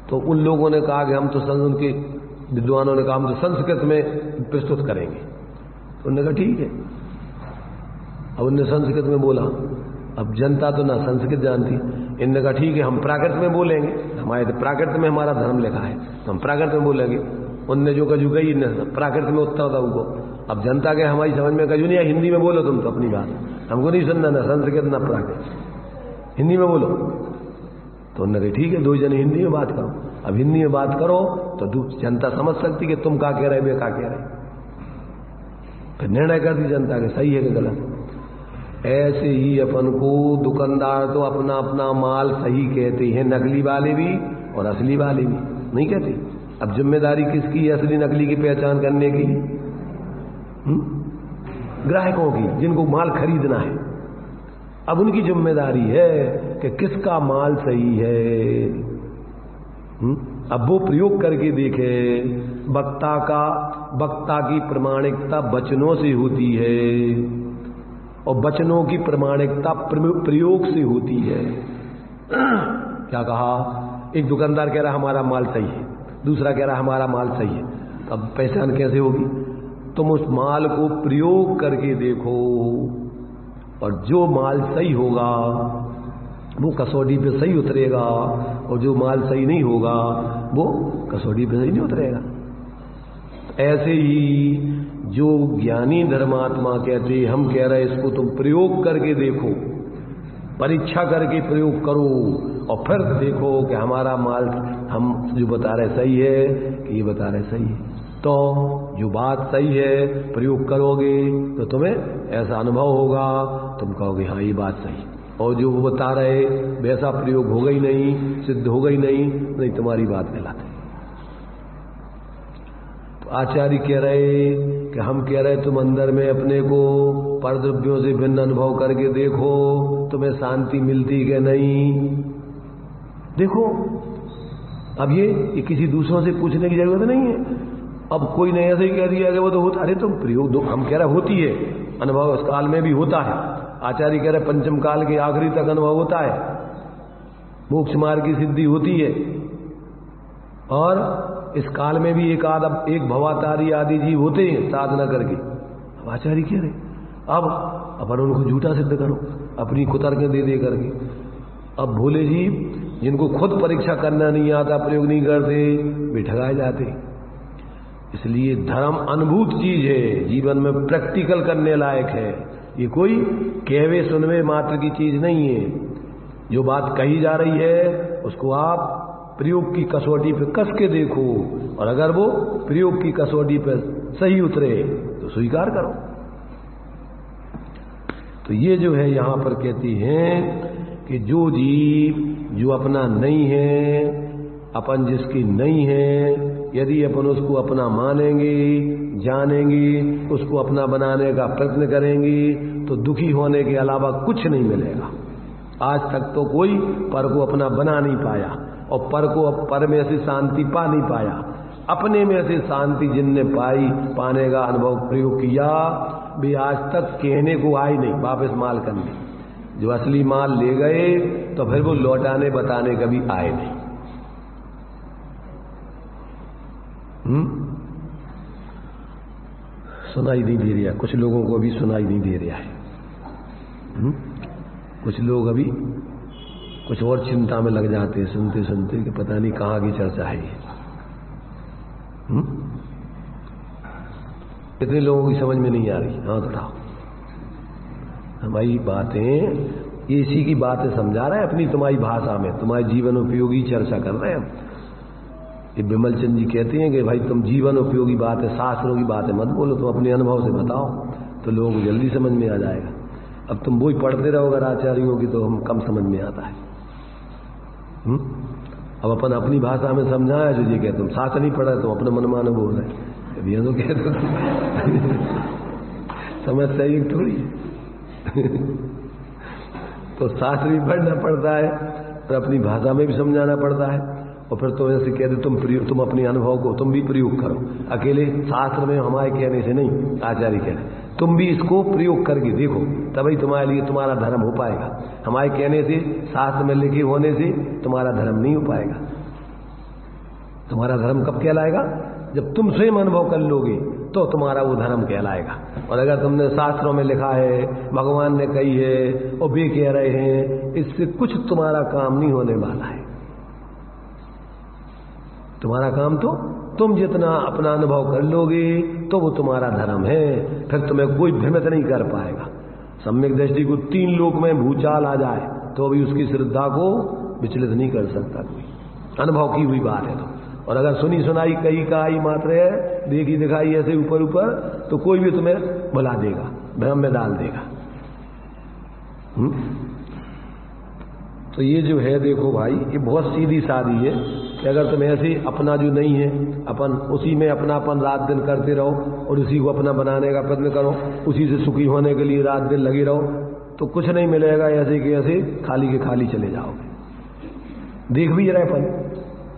Speaker 1: तो उन लोगों ने कहा कि हम तो उनके विद्वानों ने कहा हम तो संस्कृत में प्रस्तुत करेंगे। तो उन्होंने कहा ठीक है। अब उनने संस्कृत में बोला, अब जनता तो ना संस्कृत जानती, इनने कहा ठीक है हम प्राकृत में बोलेंगे, हमारे तो प्राकृत में हमारा धर्म लिखा है, तो हम प्राकृत में बोलेंगे। उनने जो कजू गई प्राकृत में उत्तर था उनको। अब जनता के हमारी समझ में कजू नहीं, हिंदी में बोलो तुम तो अपनी बात, हमको नहीं सुनना ना संस्कृत ना प्राकृत, हिंदी में बोलो। तो उन्होंने कहा ठीक है, दो जने हिंदी में बात करो। अब हिंदी में बात करो तो जनता समझ सकती कि तुम क्या कह रहे, मैं क्या कह रहे, फिर निर्णय कर दी जनता के सही है कि गलत। ऐसे ही अपन को दुकानदार तो अपना अपना माल सही कहते हैं, नकली वाले भी और असली वाले भी नहीं कहते। अब जिम्मेदारी किसकी है असली नकली की पहचान करने की? ग्राहकों की, जिनको माल खरीदना है। अब उनकी जिम्मेदारी है कि किसका माल सही है। अब वो प्रयोग करके देखे। वक्ता की प्रामाणिकता वचनों से होती है और वचनों की प्रामाणिकता प्रयोग से होती है। क्या कहा? एक दुकानदार कह रहा हमारा माल सही है, दूसरा कह रहा हमारा माल सही है। अब पहचान कैसे होगी? तुम उस माल को प्रयोग करके देखो और जो माल सही होगा वो कसौटी पे सही उतरेगा और जो माल सही नहीं होगा वो कसौटी पे सही नहीं उतरेगा। ऐसे ही जो ज्ञानी धर्मात्मा कहते हम कह रहे इसको तुम प्रयोग करके देखो, परीक्षा करके प्रयोग करो और फिर देखो कि हमारा माल हम जो बता रहे सही है कि ये बता रहे सही है। तो जो बात सही है प्रयोग करोगे तो तुम्हें ऐसा अनुभव होगा, तुम कहोगे हाँ ये बात सही। और जो वो बता रहे वैसा प्रयोग होगा ही नहीं, सिद्ध होगा ही नहीं, तुम्हारी बात गलत है। तो आचार्य कह रहे कि हम कह रहे तुम अंदर में अपने को परद्रव्यों से भिन्न अनुभव करके देखो, तुम्हें शांति मिलती कि नहीं। देखो अब ये किसी दूसरों से पूछने की जरूरत नहीं है। अब कोई ने ऐसे ही कह दिया कि वो तो होता, अरे तुम प्रयोग दो, हम कह रहे होती है अनुभव, इस काल में भी होता है। आचार्य कह रहे पंचम काल के आखिरी तक अनुभव होता है, मोक्ष मार्ग की सिद्धि होती है। और इस काल में भी एक भवातारी आदि जीव होते हैं साधना करके। अब आचार्य कह रहे अब अपन उनको झूठा सिद्ध करो अपनी कुतर्क दे दे करके। अब भोले जीव जिनको खुद परीक्षा करना नहीं आता, प्रयोग नहीं करते, वे ठगाए जाते। इसलिए धर्म अनुभूत चीज है, जीवन में प्रैक्टिकल करने लायक है। ये कोई कहवे सुनवे मात्र की चीज नहीं है। जो बात कही जा रही है उसको आप प्रयोग की कसौटी पे कस के देखो, और अगर वो प्रयोग की कसौटी पे सही उतरे तो स्वीकार करो। तो ये जो है यहां पर कहती हैं कि जो जीव जो अपना नहीं है, अपन जिसकी नहीं है, यदि अपन उसको अपना मानेंगे, जानेंगे, उसको अपना बनाने का प्रयत्न करेंगे तो दुखी होने के अलावा कुछ नहीं मिलेगा। आज तक तो कोई पर को अपना बना नहीं पाया, और पर को पर में ऐसी शांति पा नहीं पाया। अपने में ऐसी शांति जिनने पाई, पाने का अनुभव प्रयोग किया, भी आज तक कहने को आई नहीं वापस माल करने। जो असली माल ले गए तो फिर वो लौटाने बताने कभी आए नहीं। सुनाई नहीं दे रहा, कुछ लोगों को अभी सुनाई नहीं दे रहा है। कुछ लोग अभी कुछ और चिंता में लग जाते हैं सुनते सुनते कि पता नहीं कहाँ की चर्चा है ये। कितने लोगों की समझ में नहीं आ रही? हाँ उठाओ। हमारी बातें इसी की बातें समझा रहे हैं अपनी तुम्हारी भाषा में, तुम्हारे जीवन उपयोगी चर्चा कर रहे हैं। ये विमल चंद जी कहते हैं कि भाई तुम जीवन उपयोगी बातें, शास्त्रों की बातें मत बोलो, तुम अपने अनुभव से बताओ तो लोगों को जल्दी समझ में आ जाएगा। अब तुम वही पढ़ते रहोगे आचार्यों की तो हम कम समझ में आता है। अब अपन अपनी भाषा में समझाया जो जी कहते तुम शास्त्र नहीं पढ़ा, तुम अपने मनमाने बोल रहे हैं, तो कहते समस्या ही थोड़ी तो शास्त्र भी पढ़ना पड़ता है और अपनी भाषा में भी समझाना पड़ता है। और फिर तो ऐसे कहते तुम अपने अनुभव को तुम भी प्रयोग करो। अकेले शास्त्र में हमारे कहने से नहीं, आचार्य कहने, तुम भी इसको प्रयोग करके देखो, तभी तुम्हारे लिए तुम्हारा धर्म हो पाएगा। हमारे कहने से, शास्त्र में लिखे होने से तुम्हारा धर्म नहीं हो पाएगा। तुम्हारा धर्म कब कहलाएगा? जब तुम स्वयं अनुभव कर लोगे तो तुम्हारा वो धर्म कहलाएगा। और अगर तुमने शास्त्रों में लिखा है, भगवान ने कही है और वे कह रहे हैं, इससे कुछ तुम्हारा काम नहीं होने वाला है। तुम्हारा काम तो तुम जितना अपना अनुभव कर लोगे तो वो तुम्हारा धर्म है। फिर तुम्हें कोई भ्रमित नहीं कर पाएगा। सम्यक दृष्टि को 3 लोक में भूचाल आ जाए तो भी उसकी श्रद्धा को विचलित नहीं कर सकता कोई। अनुभव की हुई बात है तो। और अगर सुनी सुनाई कही कहाई मात्र है, देखी दिखाई ऐसे ऊपर ऊपर, तो कोई भी तुम्हें भुला देगा, भ्रम में डाल देगा। तो ये जो है देखो भाई, ये बहुत सीधी सादी है कि अगर तुम ऐसे अपना जो नहीं है, अपन उसी में अपनापन रात दिन करते रहो और उसी को अपना बनाने का प्रयत्न करो, उसी से सुखी होने के लिए रात दिन लगे रहो, तो कुछ नहीं मिलेगा। ऐसे कि ऐसे खाली के खाली चले जाओगे। देख भी रहे अपन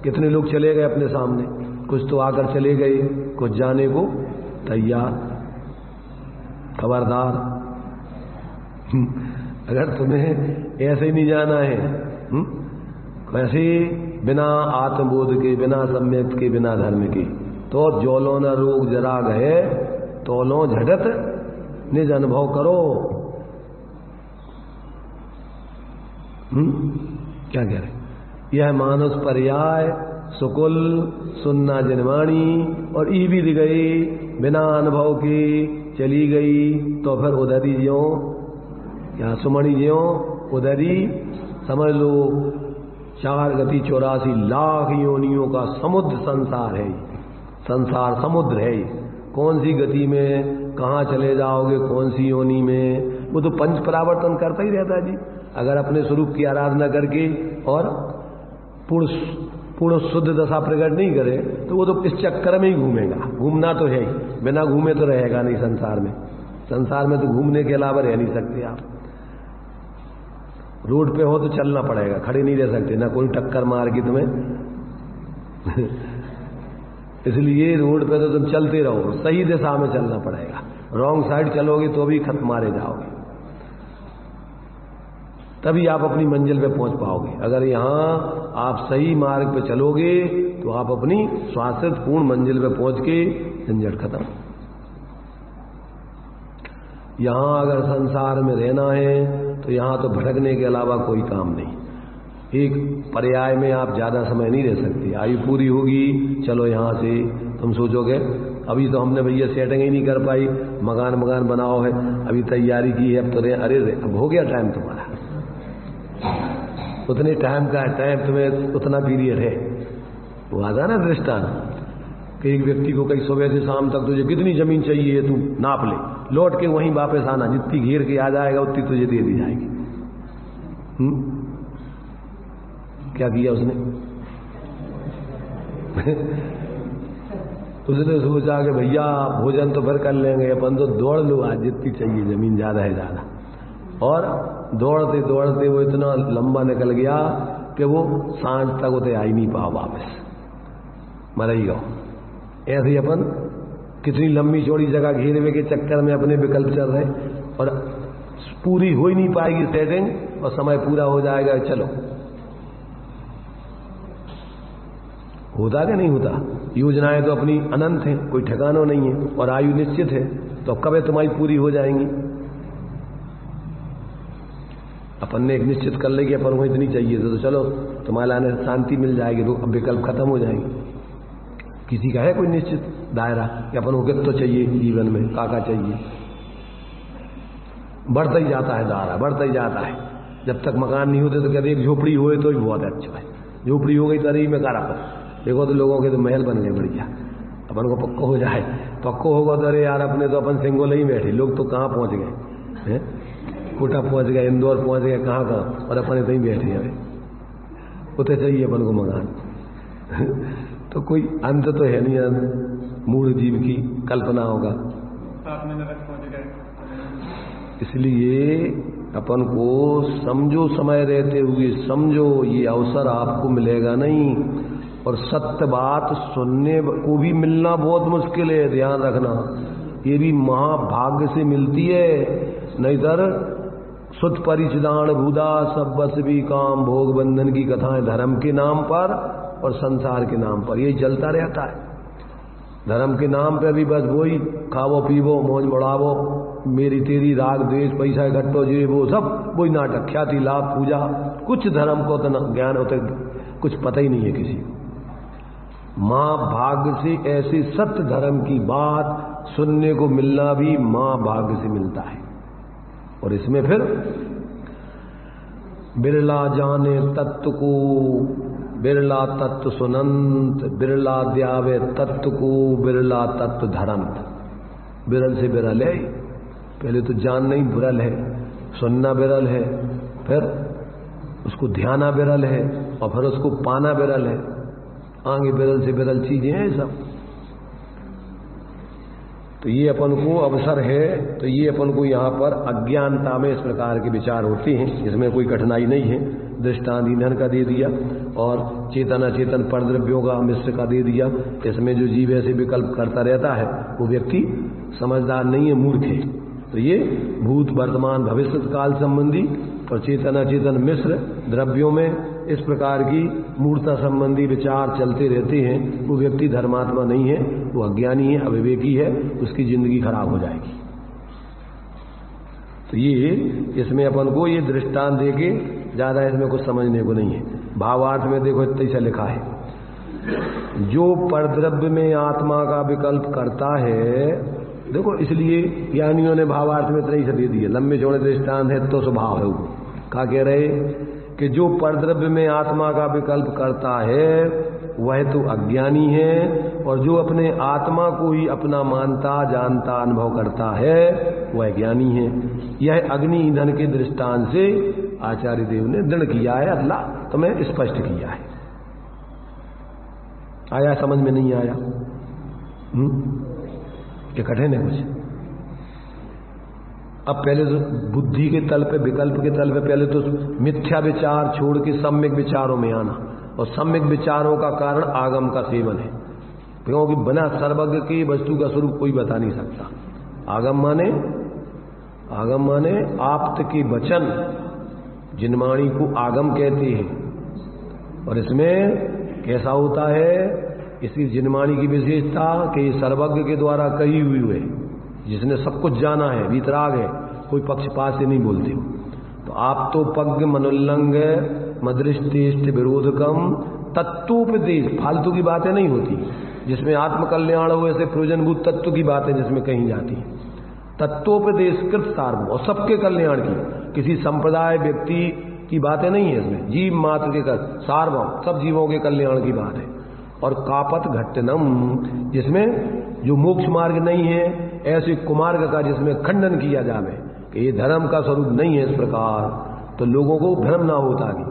Speaker 1: कितने लोग चले गए अपने सामने, कुछ तो आकर चले गए, कुछ जाने को तैयार। खबरदार, अगर तुम्हें ऐसे ही नहीं जाना है, वैसे बिना आत्मबोध के, बिना सम्यक के, बिना धर्म के, तो जोलो न रोग जरा गए तोलो झटत निज अनुभव करो। क्या कह रहे? यह मानुष पर्याय सुकुल सुनना जनवाणी, और ई भी गई बिना अनुभव की चली गई तो फिर उधरी ज्यो, या सुमणि ज्यो उधरी। समझ लो 4 गति 84 लाख योनियों का समुद्र संसार है। संसार समुद्र है। कौन सी गति में कहाँ चले जाओगे, कौन सी योनि में, वो तो पंच परावर्तन करता ही रहता है जी। अगर अपने स्वरूप की आराधना करके और पूर्ण शुद्ध दशा प्रकट नहीं करे तो वो तो इस चक्कर में ही घूमेगा। घूमना तो है ही, बिना घूमे तो रहेगा नहीं संसार में। संसार में तो घूमने के अलावा रह नहीं सकते आप। रोड पे हो तो चलना पड़ेगा, खड़े नहीं रह सकते, ना कोई टक्कर मार के तुम्हें इसलिए रोड पे तो तुम चलते रहो, सही दिशा में चलना पड़ेगा। रॉन्ग साइड चलोगे तो भी खत्म मारे जाओगे, तभी आप अपनी मंजिल पे पहुंच पाओगे। अगर यहाँ आप सही मार्ग पे चलोगे तो आप अपनी शाश्वत पूर्ण मंजिल पे पहुंच के झंझट खत्म। यहाँ अगर संसार में रहना है तो यहाँ तो भटकने के अलावा कोई काम नहीं। एक पर्याय में आप ज़्यादा समय नहीं रह सकते। आयु पूरी होगी, चलो यहाँ से तुम सोचोगे अभी तो हमने भैया सेटिंग ही नहीं कर पाई, मकान बनाओ है, अभी तैयारी की है, अब तो अरे अब हो गया टाइम तुम्हारा, उतने टाइम का टाइम तुम्हें उतना पीरियड है। वो आता ना दृष्टांत कि एक व्यक्ति को कई सुबह से शाम तक तुझे कितनी जमीन चाहिए तू नाप ले, लौट के वहीं वापस आना, जितनी घेर के आ जाएगा उतनी तुझे दे दी जाएगी। क्या किया उसने? उसने सोचा कि भैया भोजन तो फिर कर लेंगे, अपन तो दौड़ लो आज, जितनी चाहिए जमीन ज्यादा है ज्यादा। और दौड़ते दौड़ते वो इतना लंबा निकल गया कि वो सांझ तक उसे आ ही नहीं पाओ, वापस मर ही गो। ऐसे ही अपन कितनी लंबी चौड़ी जगह घेरवे के चक्कर में अपने विकल्प चल रहे और पूरी हो ही नहीं पाएगी सेटिंग, और समय पूरा हो जाएगा, चलो होता कि नहीं होता। योजनाएं तो अपनी अनंत हैं, कोई ठिकाना नहीं है, और आयु निश्चित है, तो कब तुम्हारी पूरी हो जाएंगी। अपन ने एक निश्चित कर ले कि अपन को इतनी चाहिए तो चलो तुम्हारे लाने शांति मिल जाएगी, तो अब विकल्प खत्म हो जाएंगे। किसी का है कोई निश्चित दायरा कि अपन को कितना चाहिए जीवन में, काका चाहिए, बढ़ता ही जाता है दायरा, बढ़ता ही जाता है। जब तक मकान नहीं होते तो कहते एक झोपड़ी होए तो ही बहुत अच्छा है, झोपड़ी हो गई तो अरे मैं कह रहा देखो तो लोगों के तो महल बन गए बढ़िया। अपन को पक्को हो जाए, पक्को होगा तो अरे यार अपने तो अपन सिंगोले ही बैठे, लोग तो कहाँ पहुंच गए हैं, कोटा पहुंच गए, इंदौर पहुंच गए, कहाँ, और अपन तो ही बैठे हैं। उतने चाहिए अपन को मकान तो कोई अंत तो है नहीं, मूढ़ जीव की कल्पना होगा। इसलिए अपन को समझो, समय रहते हुए समझो, ये अवसर आपको मिलेगा नहीं। और सत्य बात सुनने को भी मिलना बहुत मुश्किल है, ध्यान रखना। ये भी महाभाग्य से मिलती है, नहींतर सुत परिचिदान भूदा सब बस भी काम भोग बंधन की कथाएं धर्म के नाम पर और संसार के नाम पर यही चलता रहता है। धर्म के नाम पे भी बस वही खावो पीवो मौज बढ़ावो, मेरी तेरी राग द्वेष पैसा इकट्ठो जे वो सब वही नाटक, ख्याति लाभ पूजा, कुछ धर्म को तो ज्ञान होता कुछ पता ही नहीं है किसी को। मां भाग्य से ऐसे सत्य धर्म की बात सुनने को मिलना भी मां भाग्य से मिलता है। और इसमें फिर बिरला जाने तत्व को, बिरला तत्व सुनंत, बिरला द्यावे तत्व को, बिरला तत्व धरंत। बिरल से बिरल है, पहले तो जानना ही बिरल है, सुनना बिरल है, फिर उसको ध्याना बिरल है, और फिर उसको पाना बिरल है। आगे बिरल से बिरल चीजें हैं सब। तो ये अपन को अवसर है, तो ये अपन को यहाँ पर अज्ञानता में इस प्रकार के विचार होते हैं, इसमें कोई कठिनाई नहीं है। दृष्टांत ईंधन का दे दिया और चेतन अचेतन परद्रव्यों का मिश्र का दे दिया। इसमें जो जीव ऐसे विकल्प करता रहता है वो व्यक्ति समझदार नहीं है, मूर्ख है। तो ये भूत वर्तमान भविष्य काल संबंधी और चेतन अचेतन मिश्र द्रव्यों में इस प्रकार की मूर्ता संबंधी विचार चलते रहते हैं। वो व्यक्ति धर्मात्मा नहीं है, वो अज्ञानी है, अविवेकी है, उसकी जिंदगी खराब हो जाएगी। तो ये इसमें अपन को ये दृष्टांत देके ज्यादा इसमें कुछ समझने को नहीं है। भावार्थ में देखो इतना ही लिखा है, जो परद्रव्य में आत्मा का विकल्प करता है। देखो इसलिए ज्ञानियों ने भावार्थ में इतना ही से दे दिया, लंबे चौड़े दृष्टांत है तो स्वभाव है। वो क्या कह रहे कि जो परद्रव्य में आत्मा का विकल्प करता है वह तो अज्ञानी है, और जो अपने आत्मा को ही अपना मानता जानता अनुभव करता है वह ज्ञानी है। यह अग्नि ईंधन के दृष्टांत से आचार्य देव ने दृढ़ किया है, अल्लाह तुम्हें स्पष्ट किया है। आया समझ में? नहीं आया? कि कठिन है कुछ? अब पहले तो बुद्धि के तल पे, विकल्प के तल पे पहले तो मिथ्या विचार छोड़ के सम्यक विचारों में आना, और सम्यक विचारों का कारण आगम का सेवन है, क्योंकि बिना सर्वज्ञ की वस्तु का स्वरूप कोई बता नहीं सकता। आगम माने आप्त के वचन, जिनवाणी को आगम कहते हैं। और इसमें कैसा होता है, इसकी जिनवाणी की विशेषता कि सर्वज्ञ के द्वारा कही हुई है, जिसने सब कुछ जाना है, वीतराग है, कोई पक्षपात से नहीं बोलते। तो आप तो पज्ञ मनोल्लंघ मदृष्टिष्ट विरोधकम तत्वोपदेश, फालतू की बातें नहीं होती जिसमें आत्मकल्याण हो, ऐसे प्रयोजनभूत तत्व की बातें जिसमें कहीं जाती है। तत्वोपदेश कृत सार्वभौम, और सबके कल्याण की, किसी संप्रदाय व्यक्ति की बातें नहीं है इसमें, जीव मात्र के सार्वभौम, सब जीवों के कल्याण की बात है। और कापत घट्टनम, जिसमें जो मोक्ष मार्ग नहीं है, ऐसे कुमार्ग का जिसमें खंडन किया जावे कि ये धर्म का स्वरूप नहीं है इस प्रकार, तो लोगों को भ्रम ना होता कि,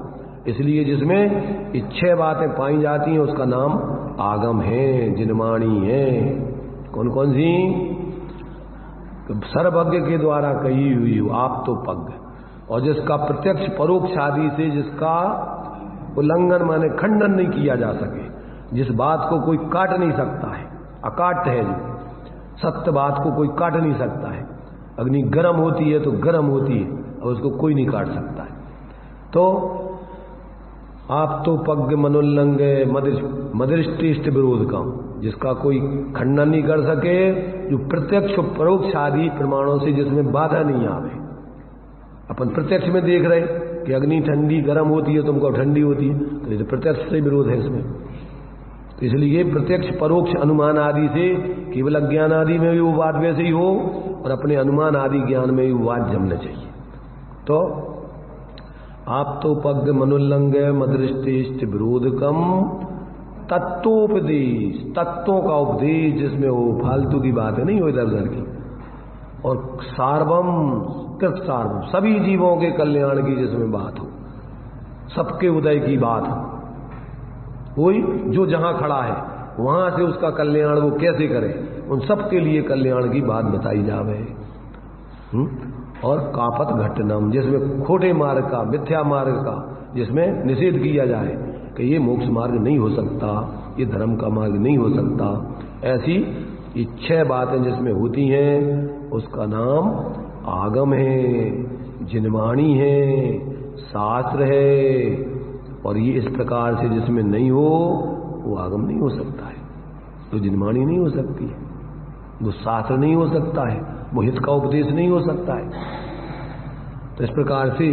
Speaker 1: इसलिए जिसमें इच्छे बातें पाई जाती हैं उसका नाम आगम है, जिनवाणी है। कौन कौन सी? सर्वज्ञ के द्वारा कही हुई हो आप तो पग, और जिसका प्रत्यक्ष परोक्ष आदि से जिसका उल्लंघन माने खंडन नहीं किया जा सके, जिस बात को कोई काट नहीं सकता है, अकाट है जो सत्य बात को कोई काट नहीं सकता है। अग्नि गर्म होती है तो गर्म होती है और उसको कोई नहीं काट सकता है। तो आप तो पग मनोल्लंघ मदृष्टिष्ट विरोध का, जिसका कोई खंडन नहीं कर सके, जो प्रत्यक्ष परोक्ष आदि प्रमाणों से जिसमें बाधा नहीं आवे। अपन प्रत्यक्ष में देख रहे कि अग्नि ठंडी गर्म होती है, तुमको ठंडी होती है, तो ये प्रत्यक्ष से विरोध है इसमें। तो इसलिए प्रत्यक्ष परोक्ष अनुमान आदि से, केवल अज्ञान आदि में भी वो बात वैसे ही हो और अपने अनुमान आदि ज्ञान में भी वो बात जमना चाहिए। तो आप तो पग मनोल्लंघ मदृष्टिष्ट विरोधकम तत्वोपदेश, तत्वों का उपदेश जिसमें वो फालतू की बातें नहीं हो इधर उधर की, और सार्वम कृत सार्वम, सभी जीवों के कल्याण की जिसमें बात हो, सबके उदय की बात हो, कोई जो जहां खड़ा है वहां से उसका कल्याण वो कैसे करे, उन सबके लिए कल्याण की बात बताई जावे। और कापत घटनम, जिसमें खोटे मार्ग का, मिथ्या मार्ग का जिसमें निषेध किया जाए कि ये मोक्ष मार्ग नहीं हो सकता, ये धर्म का मार्ग नहीं हो सकता, ऐसी ये 6 बातें जिसमें होती हैं उसका नाम आगम है, जिनवाणी है, शास्त्र है। और ये इस प्रकार से जिसमें नहीं हो वो आगम नहीं हो सकता है, तो जिनवाणी नहीं हो सकती है, वो शास्त्र नहीं हो सकता है, वो हित का उपदेश नहीं हो सकता है। तो इस प्रकार से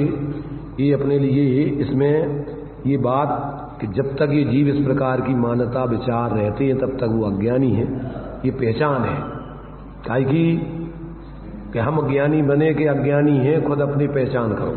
Speaker 1: ये अपने लिए इसमें ये बात कि जब तक ये जीव इस प्रकार की मान्यता विचार रहते हैं तब तक वो अज्ञानी है, ये पहचान है। काहे कि हम ज्ञानी बने के अज्ञानी हैं, खुद अपनी पहचान करो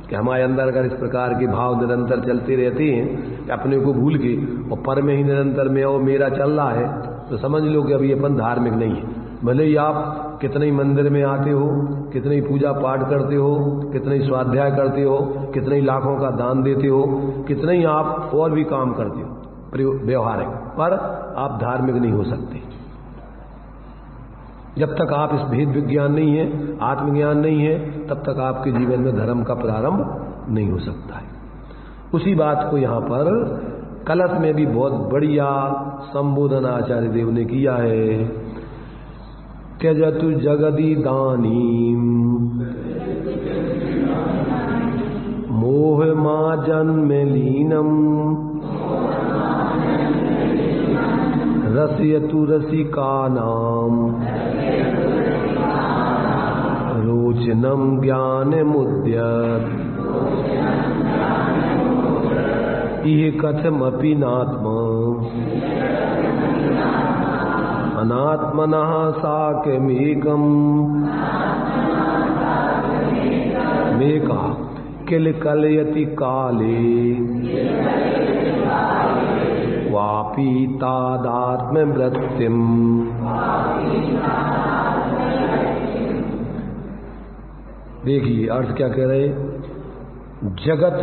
Speaker 1: कि हमारे अंदर अगर इस प्रकार के भाव निरंतर चलते रहते हैं कि अपने को भूल के और पर में ही निरंतर में और मेरा चल रहा है, तो समझ लो कि अभी अपन धार्मिक नहीं है। भले ही आप कितने ही मंदिर में आते हो, कितने ही पूजा पाठ करते हो, कितने ही स्वाध्याय करते हो, कितने ही लाखों का दान देते हो, कितने ही आप और भी काम करते हो व्यवहारिक, पर आप धार्मिक नहीं हो सकते जब तक आप इस भेद विज्ञान नहीं है, आत्मज्ञान नहीं है, तब तक आपके जीवन में धर्म का प्रारंभ नहीं हो सकता है। उसी बात को यहाँ पर कलश में भी बहुत बढ़िया संबोधन आचार्य देव ने किया है। त्यजतु जगदी दानीम मोह मा जन्म लीनम रसयतु रसिकानाम रोचनम ज्ञान मुद्यत इह कथमपि नात्मा अनात्मनः साक्यमेकम् मेका किल कलयति काले वापी तादात्म वृत्तिम। देखिए अर्थ क्या कह रहे, जगत,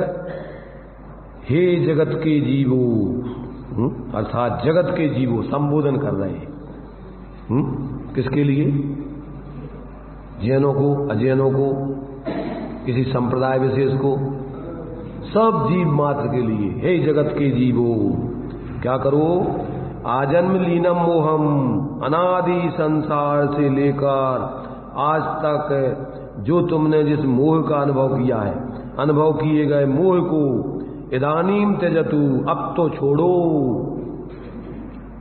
Speaker 1: हे जगत के जीवो, अर्थात जगत के जीवो संबोधन कर रहे हैं। किसके लिए? जैनों को, अजैनों को, किसी संप्रदाय विशेष को, सब जीव मात्र के लिए। हे जगत के जीवो, क्या करो? आजन्म लीनम मोहम, अनादि संसार से लेकर आज तक जो तुमने जिस मोह का अनुभव किया है, अनुभव किए गए मोह को इदानीम त्यजतु, अब तो छोड़ो।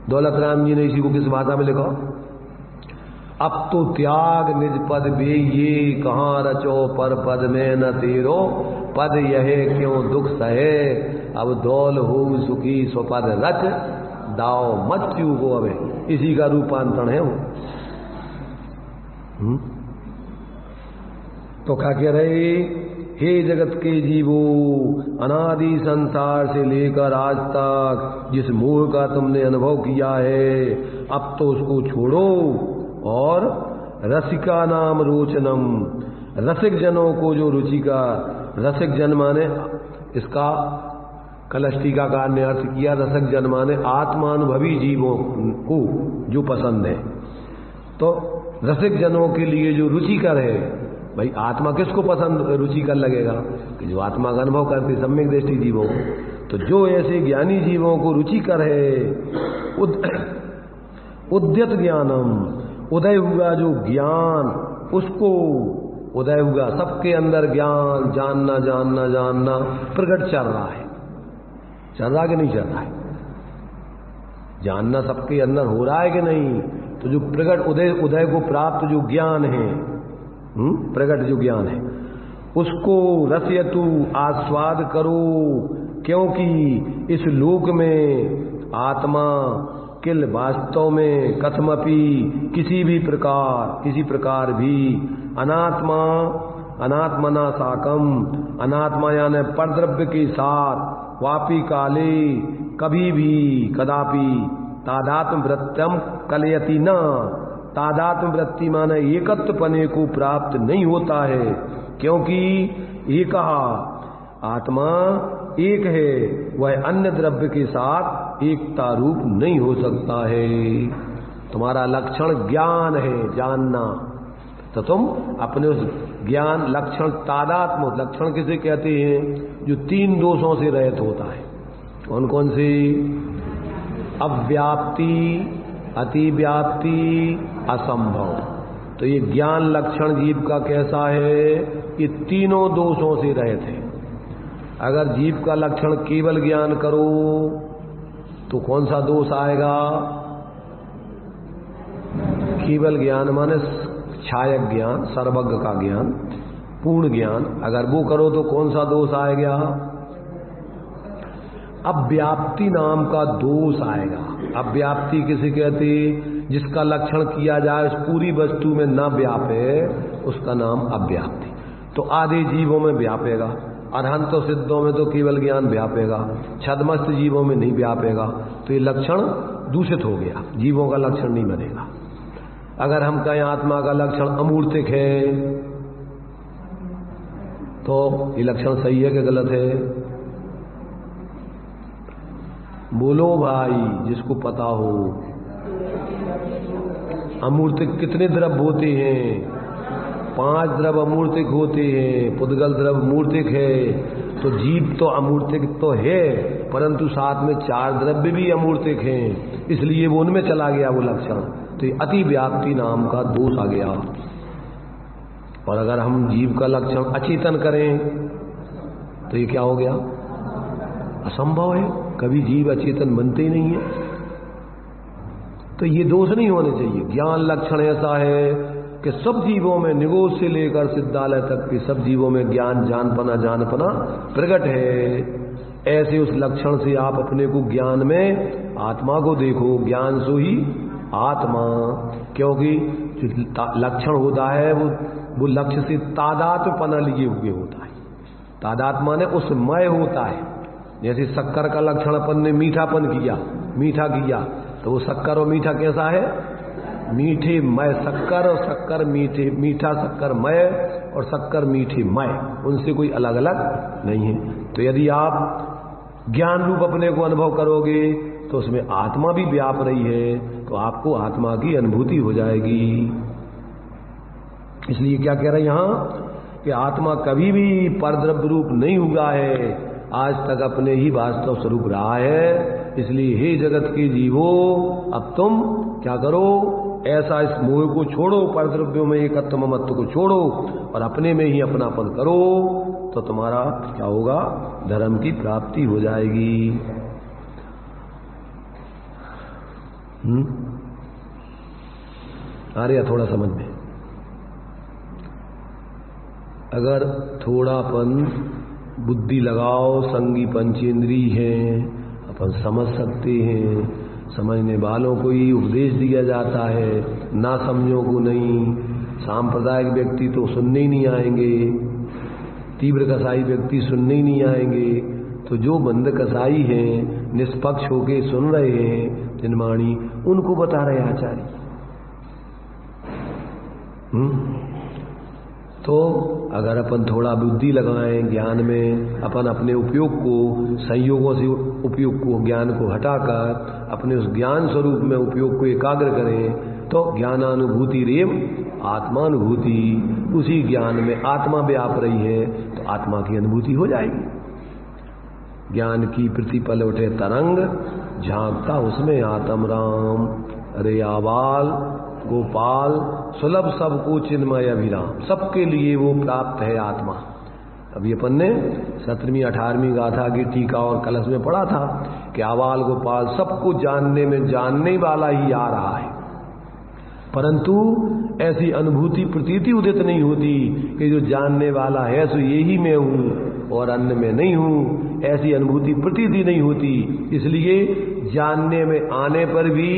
Speaker 1: दौलत राम जी ने इसी को किस भाषा में लिखा? अब तो त्याग निज पद बे ये कहाँ रचो पर पद में न तेरो पद यह क्यों दुख सहे अब दौल हो सुखी स्वपद रच दाओ मत क्यों को अबे इसी का रूपांतरण है वो। तो क्या कह रहे, हे जगत के जीवो अनादि संसार से लेकर आज तक जिस मोह का तुमने अनुभव किया है अब तो उसको छोड़ो और रसिका नाम रोचनम रसिक जनों को जो रुचि का रसिक जन माने इसका कलष्टिकाकार ने अर्थ किया रसिक जन माने आत्मानुभवी जीवों को जो पसंद है। तो रसिक जनों के लिए जो रुचिकर है, भाई आत्मा किसको पसंद रुचिकर लगेगा कि जो आत्मा का अनुभव करते सम्यक दृष्टि जीवों। तो जो ऐसे ज्ञानी जीवों को रुचिकर है उद्यत ज्ञानम उदय हुआ जो ज्ञान उसको उदय हुआ सबके अंदर ज्ञान जानना जानना जानना प्रकट चल रहा है, चल रहा कि नहीं चल रहा है, जानना सबके अंदर हो रहा है कि नहीं। तो जो प्रकट उदय को प्राप्त जो ज्ञान है प्रकट जो ज्ञान है उसको रसयतु आस्वाद करो, क्योंकि इस लोक में आत्मा किल वास्तव में कथमपि किसी प्रकार भी अनात्मना साकम अनात्मा यानी परद्रव्य के साथ वापी काले कभी भी कदापि तादात्म वृत्तम कलयति न तादात्म वृत्ति माने एकत्व पने को प्राप्त नहीं होता है, क्योंकि एक आत्मा एक है वह अन्य द्रव्य के साथ एकता रूप नहीं हो सकता है। तुम्हारा लक्षण ज्ञान है जानना, तो तुम अपने उस ज्ञान लक्षण तादात्म लक्षण किसे कहते हैं जो तीन दोषों से रहित होता है। कौन कौन से? अव्याप्ति अतिव्याप्ति असंभव। तो ये ज्ञान लक्षण जीव का कैसा है कि तीनों दोषों से रहित है। अगर जीव का लक्षण केवल ज्ञान करो तो कौन सा दोष आएगा? केवल ज्ञान माने छायक ज्ञान सर्वज्ञ का ज्ञान पूर्ण ज्ञान, अगर वो करो तो कौन सा दोष आएगा? अव्याप्ति नाम का दोष आएगा। अव्याप्ति किसे कहते? जिसका लक्षण किया जाए उस पूरी वस्तु में न व्यापे उसका नाम अव्याप्ति। तो आधे जीवों में व्यापेगा, अरहंत सिद्धों में तो केवल ज्ञान व्यापेगा, छद्मस्त जीवों में नहीं व्यापेगा। तो ये लक्षण दूषित हो गया, जीवों का लक्षण नहीं बनेगा। अगर हम कहें आत्मा का लक्षण अमूर्तिक है तो ये लक्षण सही है कि गलत है? बोलो भाई जिसको पता हो। अमूर्तिक कितने द्रव्य होते हैं? 5 द्रव्य अमूर्तिक होते हैं, पुद्गल द्रव्य मूर्तिक है। तो जीव तो अमूर्तिक तो है परंतु साथ में 4 द्रव्य भी अमूर्तिक हैं, इसलिए वो उनमें चला गया वो लक्षण। तो ये अति व्याप्ति नाम का दोष आ गया। और अगर हम जीव का लक्षण अचेतन करें तो ये क्या हो गया? असंभव है, कभी जीव अचेतन बनते ही नहीं है। तो ये दोष नहीं होने चाहिए। ज्ञान लक्षण ऐसा है कि सब जीवों में निगोज से लेकर सिद्धालय तक के सब जीवों में ज्ञान जानपना प्रकट है। ऐसे उस लक्षण से आप अपने को ज्ञान में आत्मा को देखो, ज्ञान सो ही आत्मा। क्योंकि जो लक्षण होता है वो लक्ष्य से तादात्म्यपना लिए हुए होता है। तादात्म्य माने उसमय होता है। जैसे शक्कर का लक्षण अपन ने मीठापन किया, मीठा किया, तो वो शक्कर और मीठा कैसा है? मीठे मय शक्कर और शक्कर मीठे, मीठा शक्कर मय और शक्कर मीठे मय, उनसे कोई अलग अलग नहीं है। तो यदि आप ज्ञान रूप अपने को अनुभव करोगे तो उसमें आत्मा भी व्याप रही है, तो आपको आत्मा की अनुभूति हो जाएगी। इसलिए क्या कह रहे हैं यहां कि आत्मा कभी भी परद्रव्य रूप नहीं हुआ है, आज तक अपने ही वास्तव स्वरूप रहा है। इसलिए हे जगत के जीवो अब तुम क्या करो? ऐसा इस मोह को छोड़ो, परद्रव्यों में एकत्व ममत्व को छोड़ो और अपने में ही अपनापन करो, तो तुम्हारा क्या होगा? धर्म की प्राप्ति हो जाएगी। आ रहा थोड़ा समझ में? अगर थोड़ापन बुद्धि लगाओ, संगी पंचेंद्री है, अपन समझ सकते हैं, समझने वालों को ही उपदेश दिया जाता है, ना समझो को नहीं। सांप्रदायिक व्यक्ति तो सुनने ही नहीं आएंगे, तीव्र कसाई व्यक्ति सुनने ही नहीं आएंगे। तो जो बंद कसाई हैं, निष्पक्ष होके सुन रहे हैं जिनवाणी, उनको बता रहे आचार्य। तो अगर अपन थोड़ा बुद्धि लगाएं ज्ञान में, अपन अपने उपयोग को, संयोगों से उपयोग को, ज्ञान को हटाकर अपने उस ज्ञान स्वरूप में उपयोग को एकाग्र करें, तो ज्ञानानुभूति रेव आत्मानुभूति, उसी ज्ञान में आत्मा व्याप रही है तो आत्मा की अनुभूति हो जाएगी। ज्ञान की प्रतिपल उठे तरंग, झांकता उसमें आत्म राम। अरे आबाल गोपाल सुलभ सबको चिन्मय अभिराम, सबके लिए वो प्राप्त है आत्मा। अभी अपन ने 17वीं 18वीं गाथा की टीका और कलश में पढ़ा था कि आबाल गोपाल सबको जानने में जानने वाला ही आ रहा है, परंतु ऐसी अनुभूति प्रतीति उदित नहीं होती कि जो जानने वाला है सो यही मैं हूं और अन्य में नहीं हूं। ऐसी अनुभूति प्रतीति नहीं होती। इसलिए जानने में आने पर भी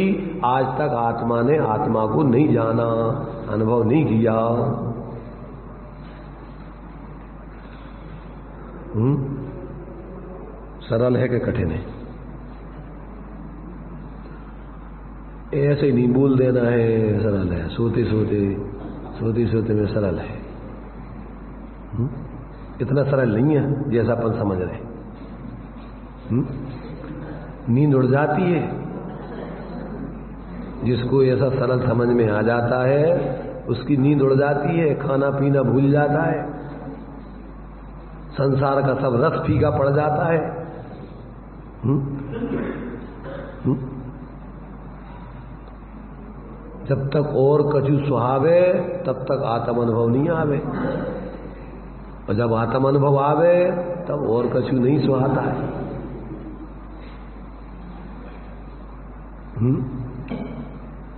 Speaker 1: आज तक आत्मा ने आत्मा को नहीं जाना, अनुभव नहीं किया। सरल है कि कठिन है? ऐसे नहीं बोल देना है सरल है, सोते सोते में सरल है। इतना सरल नहीं है जैसा अपन समझ रहे। नींद उड़ जाती है, जिसको ऐसा सरल समझ में आ जाता है उसकी नींद उड़ जाती है, खाना पीना भूल जाता है, संसार का सब रस फीका पड़ जाता है। जब तक और कछु सुहावे तब तक आत्म अनुभव नहीं आवे, और जब आत्म अनुभव आवे तब और कछु नहीं सुहाता है।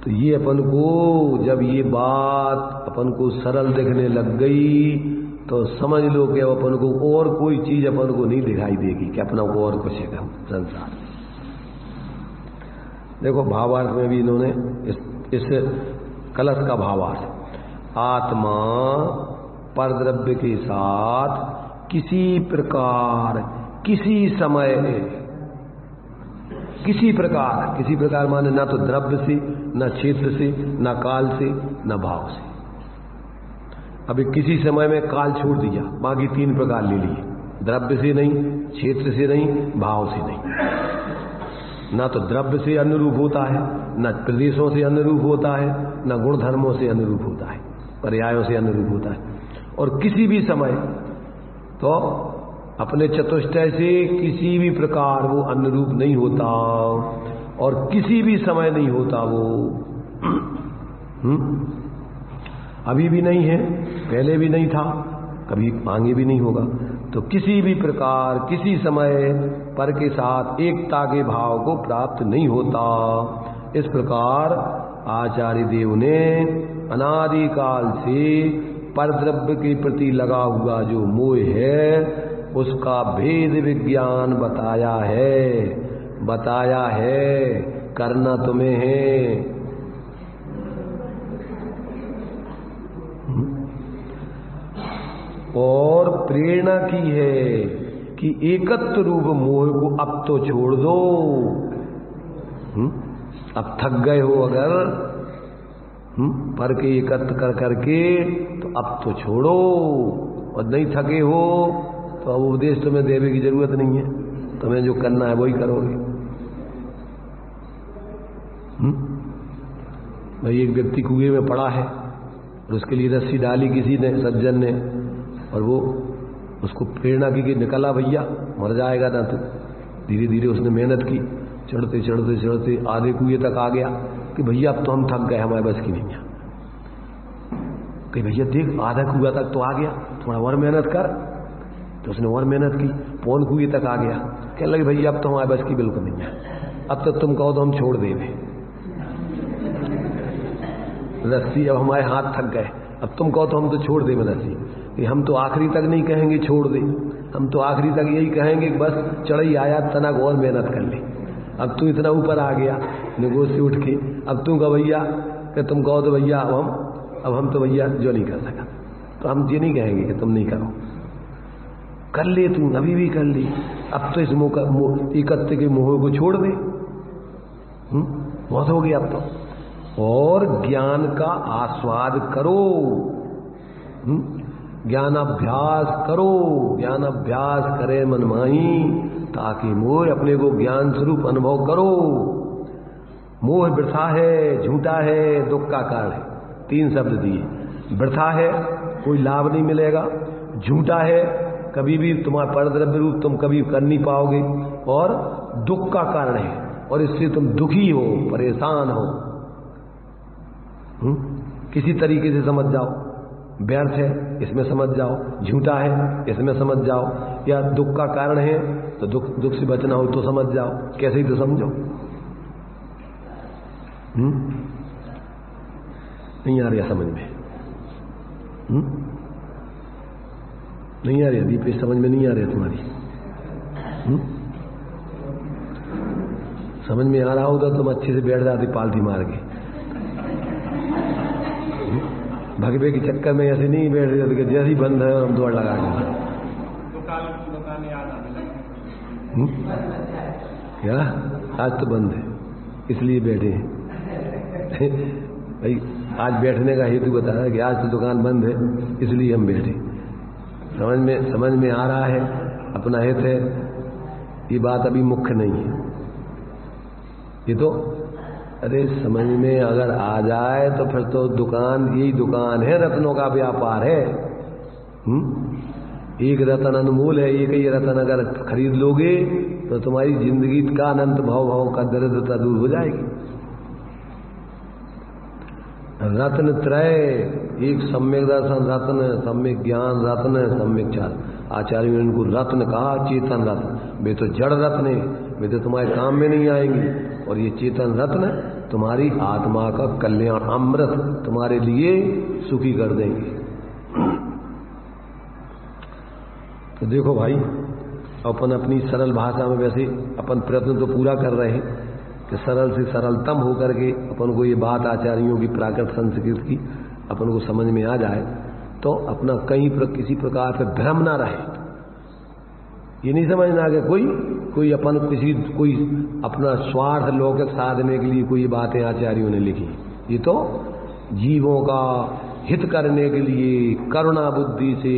Speaker 1: तो ये अपन को, जब ये बात अपन को सरल दिखने लग गई तो समझ लो कि अपन को और कोई चीज अपन को नहीं दिखाई देगी कि अपना को और कुछ है संसार। देखो भावार्थ में भी इन्होंने इस कलश का भावार्थ, आत्मा परद्रव्य के साथ किसी प्रकार किसी समय, किसी प्रकार माने ना तो द्रव्य से, ना क्षेत्र से, ना काल से, ना भाव से। अभी किसी समय में काल छोड़ दिया, बाकी 3 प्रकार ले लिए, द्रव्य से नहीं, क्षेत्र से नहीं, भाव से नहीं। ना तो द्रव्य से अनुरूप होता है, ना प्रदेशों से अनुरूप होता है, ना गुण धर्मों से अनुरूप होता है, पर्यायों से अनुरूप होता है। और किसी भी समय तो अपने चतुष्टय से किसी भी प्रकार वो अनुरूप नहीं होता, और किसी भी समय नहीं होता वो। अभी भी नहीं है, पहले भी नहीं था, कभी आगे भी नहीं होगा। तो किसी भी प्रकार किसी समय पर के साथ एकता के भाव को प्राप्त नहीं होता। इस प्रकार आचार्य देव ने अनादिकाल से परद्रव्य के प्रति लगा हुआ जो मोह है उसका भेद विज्ञान बताया है। करना तुम्हें है। और प्रेरणा की है कि एकत्व रूप मोह को अब तो छोड़ दो। अब थक गए हो अगर पर के एकत्र कर करके, तो अब तो छोड़ो। और नहीं थके हो तो अब उपदेश तुम्हें देने की जरूरत नहीं है, तुम्हें जो करना है वही करोगे। भाई एक व्यक्ति कुएं में पड़ा है और उसके लिए रस्सी डाली किसी ने, सज्जन ने, और वो उसको प्रेरणा की कि निकला भैया, मर जाएगा ना तो। धीरे धीरे उसने मेहनत की, चढ़ते चढ़ते चढ़ते आधे कुएं तक आ गया कि भैया अब तो हम थक गए, हमारे बस की नहीं है। कि भैया देख आधा कुआं तक तो आ गया, थोड़ा और मेहनत कर। तो उसने और मेहनत की, पौन कुएं तक आ गया। कहने लगे भैया अब तो हमारे बस की बिल्कुल नहीं है, अब तक तुम कहो तो हम छोड़ देंगे। रस्सी, अब हमारे हाथ थक गए, अब तुम कहो तो हम तो छोड़ दें रस्सी, कि हम तो आखिरी तक नहीं कहेंगे छोड़ दे, हम तो आखिरी तक यही कहेंगे कि बस चढ़ई आया तनक और मेहनत कर ले। अब तू इतना ऊपर आ गया निगोज से उठ के, अब तू कह भैया कि तुम कहो तो भैया अब हम तो भैया जो नहीं कर सका, तो हम ये नहीं कहेंगे कि तुम नहीं करो, कर ले तू, अभी भी कर ले, अब तो इस इकट्ठे के मोह को छोड़ दे, बहुत हो गया अब तो। और ज्ञान का आस्वाद करो, ज्ञानाभ्यास करो, ज्ञानाभ्यास करे मन माही, ताकि मोह अपने को ज्ञान स्वरूप अनुभव करो। मोह वृथा है, झूठा है, दुख का कारण है, 3 शब्द दिए। वृथा है, कोई लाभ नहीं मिलेगा, झूठा है, कभी भी तुम्हारा परद्रव्य रूप तुम कभी कर नहीं पाओगे, और दुख का कारण है, और इससे तुम दुखी हो, परेशान हो। किसी तरीके से समझ जाओ, व्यर्थ है इसमें समझ जाओ, झूठा है इसमें समझ जाओ, या दुख का कारण है तो दुख से बचना हो तो समझ जाओ, कैसे ही तो समझो। नहीं आ रहा समझ में, नहीं आ रही दीपेश, समझ में नहीं आ रही तुम्हारी। समझ में आ रहा होगा तुम अच्छे से बैठ जाती पालती मार के, भगवे के चक्कर में ऐसे नहीं बैठ रहे थे, जैसे ही बंद है हम दौड़ लगा के। क्या आज तो बंद है इसलिए बैठे हैं भाई, आज बैठने का हेतु बता रहा है कि आज तो दुकान बंद है इसलिए हम बैठे। समझ में आ रहा है अपना हित है, ये बात अभी मुख्य नहीं है। ये तो अरे समझ में अगर आ जाए तो फिर तो दुकान, यही दुकान है, रत्नों का व्यापार है। एक रत्न अनमोल है, एक ही रत्न अगर खरीद लोगे तो तुम्हारी जिंदगी का अनंत भाव का दरिद्रता दूर हो जाएगी। रत्न त्रय, एक सम्यक दर्शन रत्न, सम्यक ज्ञान रत्न, सम्यक चार। आचार्यों ने इनको रत्न कहा, चेतन रत्न। वे तो जड़ रत्न है, वे तो तुम्हारे काम में नहीं आएंगे, और ये चेतन रत्न तुम्हारी आत्मा का कल्याण अमृत तुम्हारे लिए सुखी कर देंगे। तो देखो भाई, अपन अपनी सरल भाषा में वैसे अपन प्रयत्न तो पूरा कर रहे हैं कि सरल से सरलतम होकर के अपन को ये बात आचार्यों की प्राकृत संस्कृत की अपन को समझ में आ जाए, तो अपना कहीं किसी प्रकार से भ्रम ना रहे। ये नहीं समझना कि कोई अपन कोई अपना स्वार्थ लौकिक साधने के लिए कोई बातें आचार्यों ने लिखी। ये तो जीवों का हित करने के लिए करुणा बुद्धि से,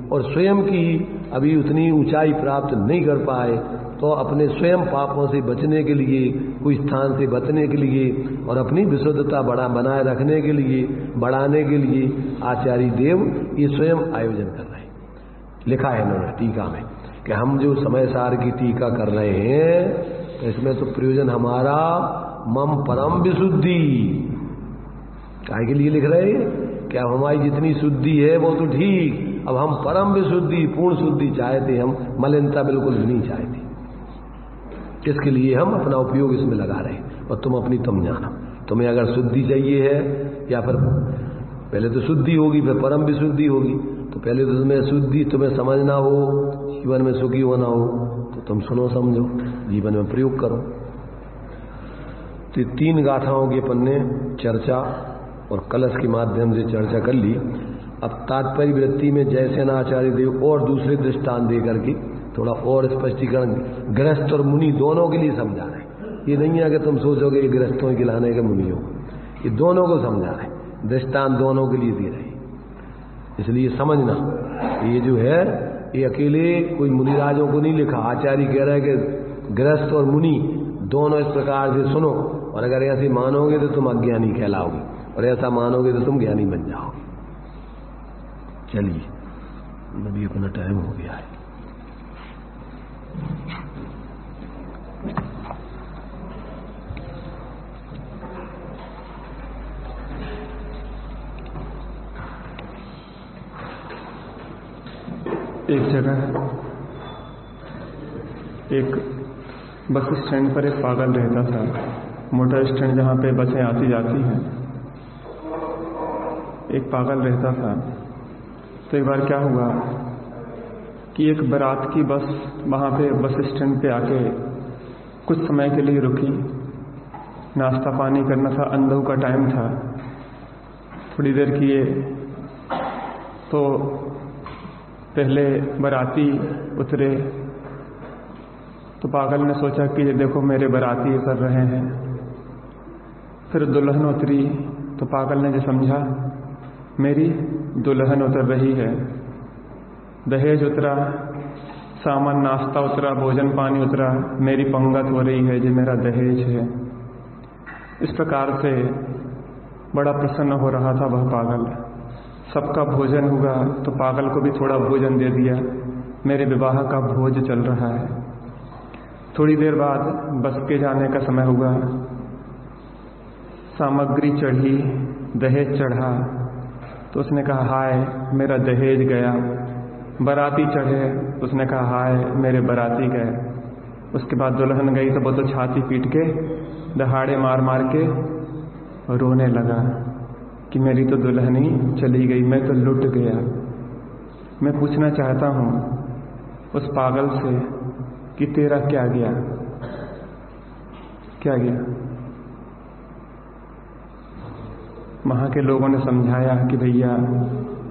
Speaker 1: और स्वयं की अभी उतनी ऊंचाई प्राप्त नहीं कर पाए तो अपने स्वयं पापों से बचने के लिए, कोई स्थान से बचने के लिए, और अपनी विशुद्धता बनाए रखने के लिए, बढ़ाने के लिए आचार्य देव ये स्वयं आयोजन कर रहे हैं। लिखा है इन्होंने टीका में कि हम जो समय सार की टीका कर रहे हैं, इसमें तो प्रयोजन हमारा मम परम विशुद्धि। काहे के लिए लिख रहे हैं? क्या हमारी जितनी शुद्धि है वो तो ठीक, अब हम परम विशुद्धि, पूर्ण शुद्धि चाहते, हम मलिनता बिल्कुल नहीं चाहते। इसके लिए हम अपना उपयोग इसमें लगा रहे हैं। और तुम जानो, तुम्हें अगर शुद्धि चाहिए है, या फिर पहले तो शुद्धि होगी फिर परम विशुद्धि होगी, तो पहले तो तुम्हें समझना हो, जीवन में सुखी होना हो, तो तुम सुनो समझो, जीवन में प्रयोग करो। तो 3 गाथाओं की अपन ने चर्चा और कलश के माध्यम से चर्चा कर ली। अब तात्पर्य वृत्ति में जैसे आचार्य देव और दूसरे दृष्टांत दे करके थोड़ा और स्पष्टीकरण गृहस्थ और मुनि दोनों के लिए समझा रहे हैं। ये नहीं है कि तुम सोचोगे कि गृहस्थों के लाने के मुनियों, ये दोनों को समझा रहे हैं, दृष्टांत दोनों के लिए दे रहे हैं। इसलिए समझना, ये जो है ये अकेले कोई मुनिराजों को नहीं लिखा। आचार्य कह रहे हैं कि गृहस्थ और मुनि दोनों इस प्रकार से सुनो, और अगर ऐसे मानोगे तो तुम अज्ञानी कहलाओगे, और ऐसा मानोगे तो तुम ज्ञानी बन जाओगे। चलिए, अभी अपना टाइम हो गया है।
Speaker 2: एक जगह एक बस स्टैंड पर एक पागल रहता था। मोटर स्टैंड जहाँ पे बसें आती जाती हैं, एक पागल रहता था। तो एक बार क्या हुआ कि एक बारात की बस वहाँ पे बस स्टैंड पे आके कुछ समय के लिए रुकी। नाश्ता पानी करना था, अंधों का टाइम था। थोड़ी देर किए तो पहले बाराती उतरे तो पागल ने सोचा कि ये देखो मेरे बाराती उतर रहे हैं। फिर दुल्हन उतरी तो पागल ने जो समझा मेरी दुल्हन उतर रही है। दहेज उतरा, सामान नाश्ता उतरा, भोजन पानी उतरा, मेरी पंगत हो रही है, जो मेरा दहेज है। इस प्रकार से बड़ा प्रसन्न हो रहा था वह पागल। सबका भोजन हुआ तो पागल को भी थोड़ा भोजन दे दिया। मेरे विवाह का भोज चल रहा है। थोड़ी देर बाद बस के जाने का समय हुआ। सामग्री चढ़ी, दहेज चढ़ा तो उसने कहा हाय मेरा दहेज गया। बाराती चढ़े, उसने कहा हाय मेरे बाराती गए। उसके बाद दुल्हन गई तो वो तो छाती पीट के दहाड़े मार मार के रोने लगा कि मेरी तो दुल्हन ही चली गई, मैं तो लुट गया। मैं पूछना चाहता हूँ उस पागल से कि तेरा क्या गया, क्या गया? वहाँ के लोगों ने समझाया कि भैया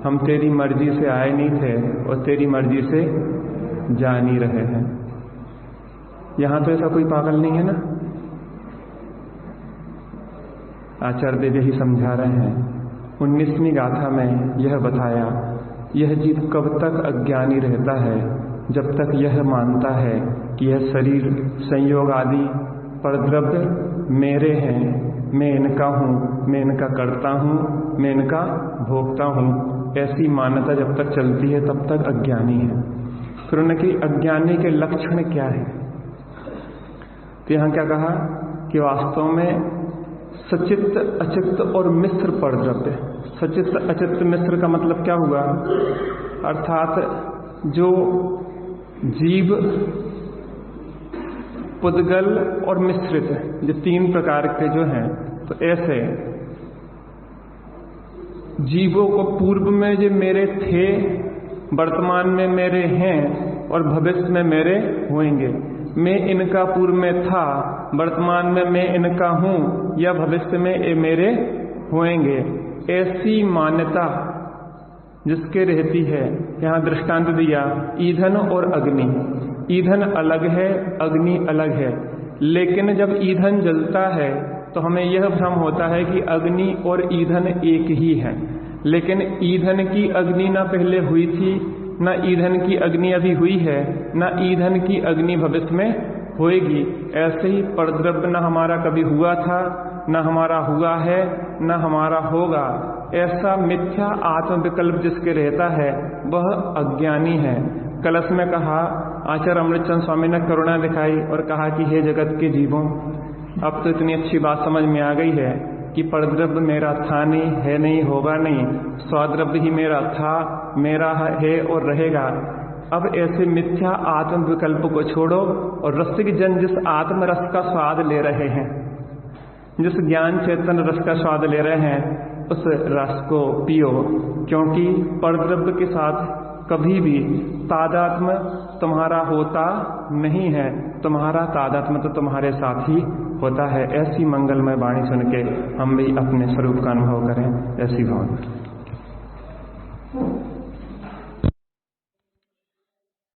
Speaker 2: हम तेरी मर्जी से आए नहीं थे और तेरी मर्जी से जा नहीं रहे हैं। यहाँ तो ऐसा कोई पागल नहीं है ना। आचार्य देव यही समझा रहे हैं। 19वीं गाथा में यह बताया, यह जीव कब तक अज्ञानी रहता है जब तक यह मानता है कि यह शरीर संयोग आदि परद्रव्य मेरे हैं, मैं इनका हूँ, मैं इनका करता हूँ, मैं इनका भोगता हूँ। ऐसी मान्यता जब तक चलती है तब तक अज्ञानी है। फिर उनकी अज्ञानी के लक्षण क्या है? तो यहाँ क्या कहा कि वास्तव में सचित्त अचित्त और मिश्र परद्रव्य। सचित्त अचित्त मिश्र का मतलब क्या हुआ? अर्थात जो जीव, पुद्गल और मिश्रित, जो 3 प्रकार के जो हैं, तो ऐसे जीवों को पूर्व में जो मेरे थे, वर्तमान में मेरे हैं और भविष्य में मेरे होंगे। मैं इनका पूर्व में था, वर्तमान में मैं इनका हूँ या भविष्य में ये मेरे होंगे। ऐसी मान्यता जिसके रहती है, यहाँ दृष्टांत दिया ईंधन और अग्नि। ईंधन अलग है, अग्नि अलग है। लेकिन जब ईंधन जलता है तो हमें यह भ्रम होता है कि अग्नि और ईंधन एक ही है। लेकिन ईंधन की अग्नि ना पहले हुई थी, ना ईंधन की अग्नि अभी हुई है, ना ईंधन की अग्नि भविष्य में होएगी। ऐसे ही परद्रव्य न हमारा कभी हुआ था, न हमारा हुआ है, न हमारा होगा। ऐसा मिथ्या आत्मविकल्प जिसके रहता है वह अज्ञानी है। कलश में कहा, आचार्य अमृतचंद स्वामी ने करुणा दिखाई और कहा कि हे जगत के जीवों, अब तो इतनी अच्छी बात समझ में आ गई है कि परद्रव्य मेरा था नहीं, है नहीं, होगा नहीं। स्वाद्रव्य ही मेरा था, मेरा है और रहेगा। अब ऐसे मिथ्या आत्म विकल्प को छोड़ो और रसिक जन जिस आत्म रस का स्वाद ले रहे हैं, जिस ज्ञान चेतन रस का स्वाद ले रहे हैं, उस रस को पियो। क्योंकि परद्रव्य के साथ कभी भी तादात्म्य तुम्हारा होता नहीं है। तुम्हारा तादात्म्य तो तुम्हारे साथ ही होता है। ऐसी मंगलमय वाणी सुन के हम भी अपने स्वरूप का अनुभव करें। ऐसी भावना।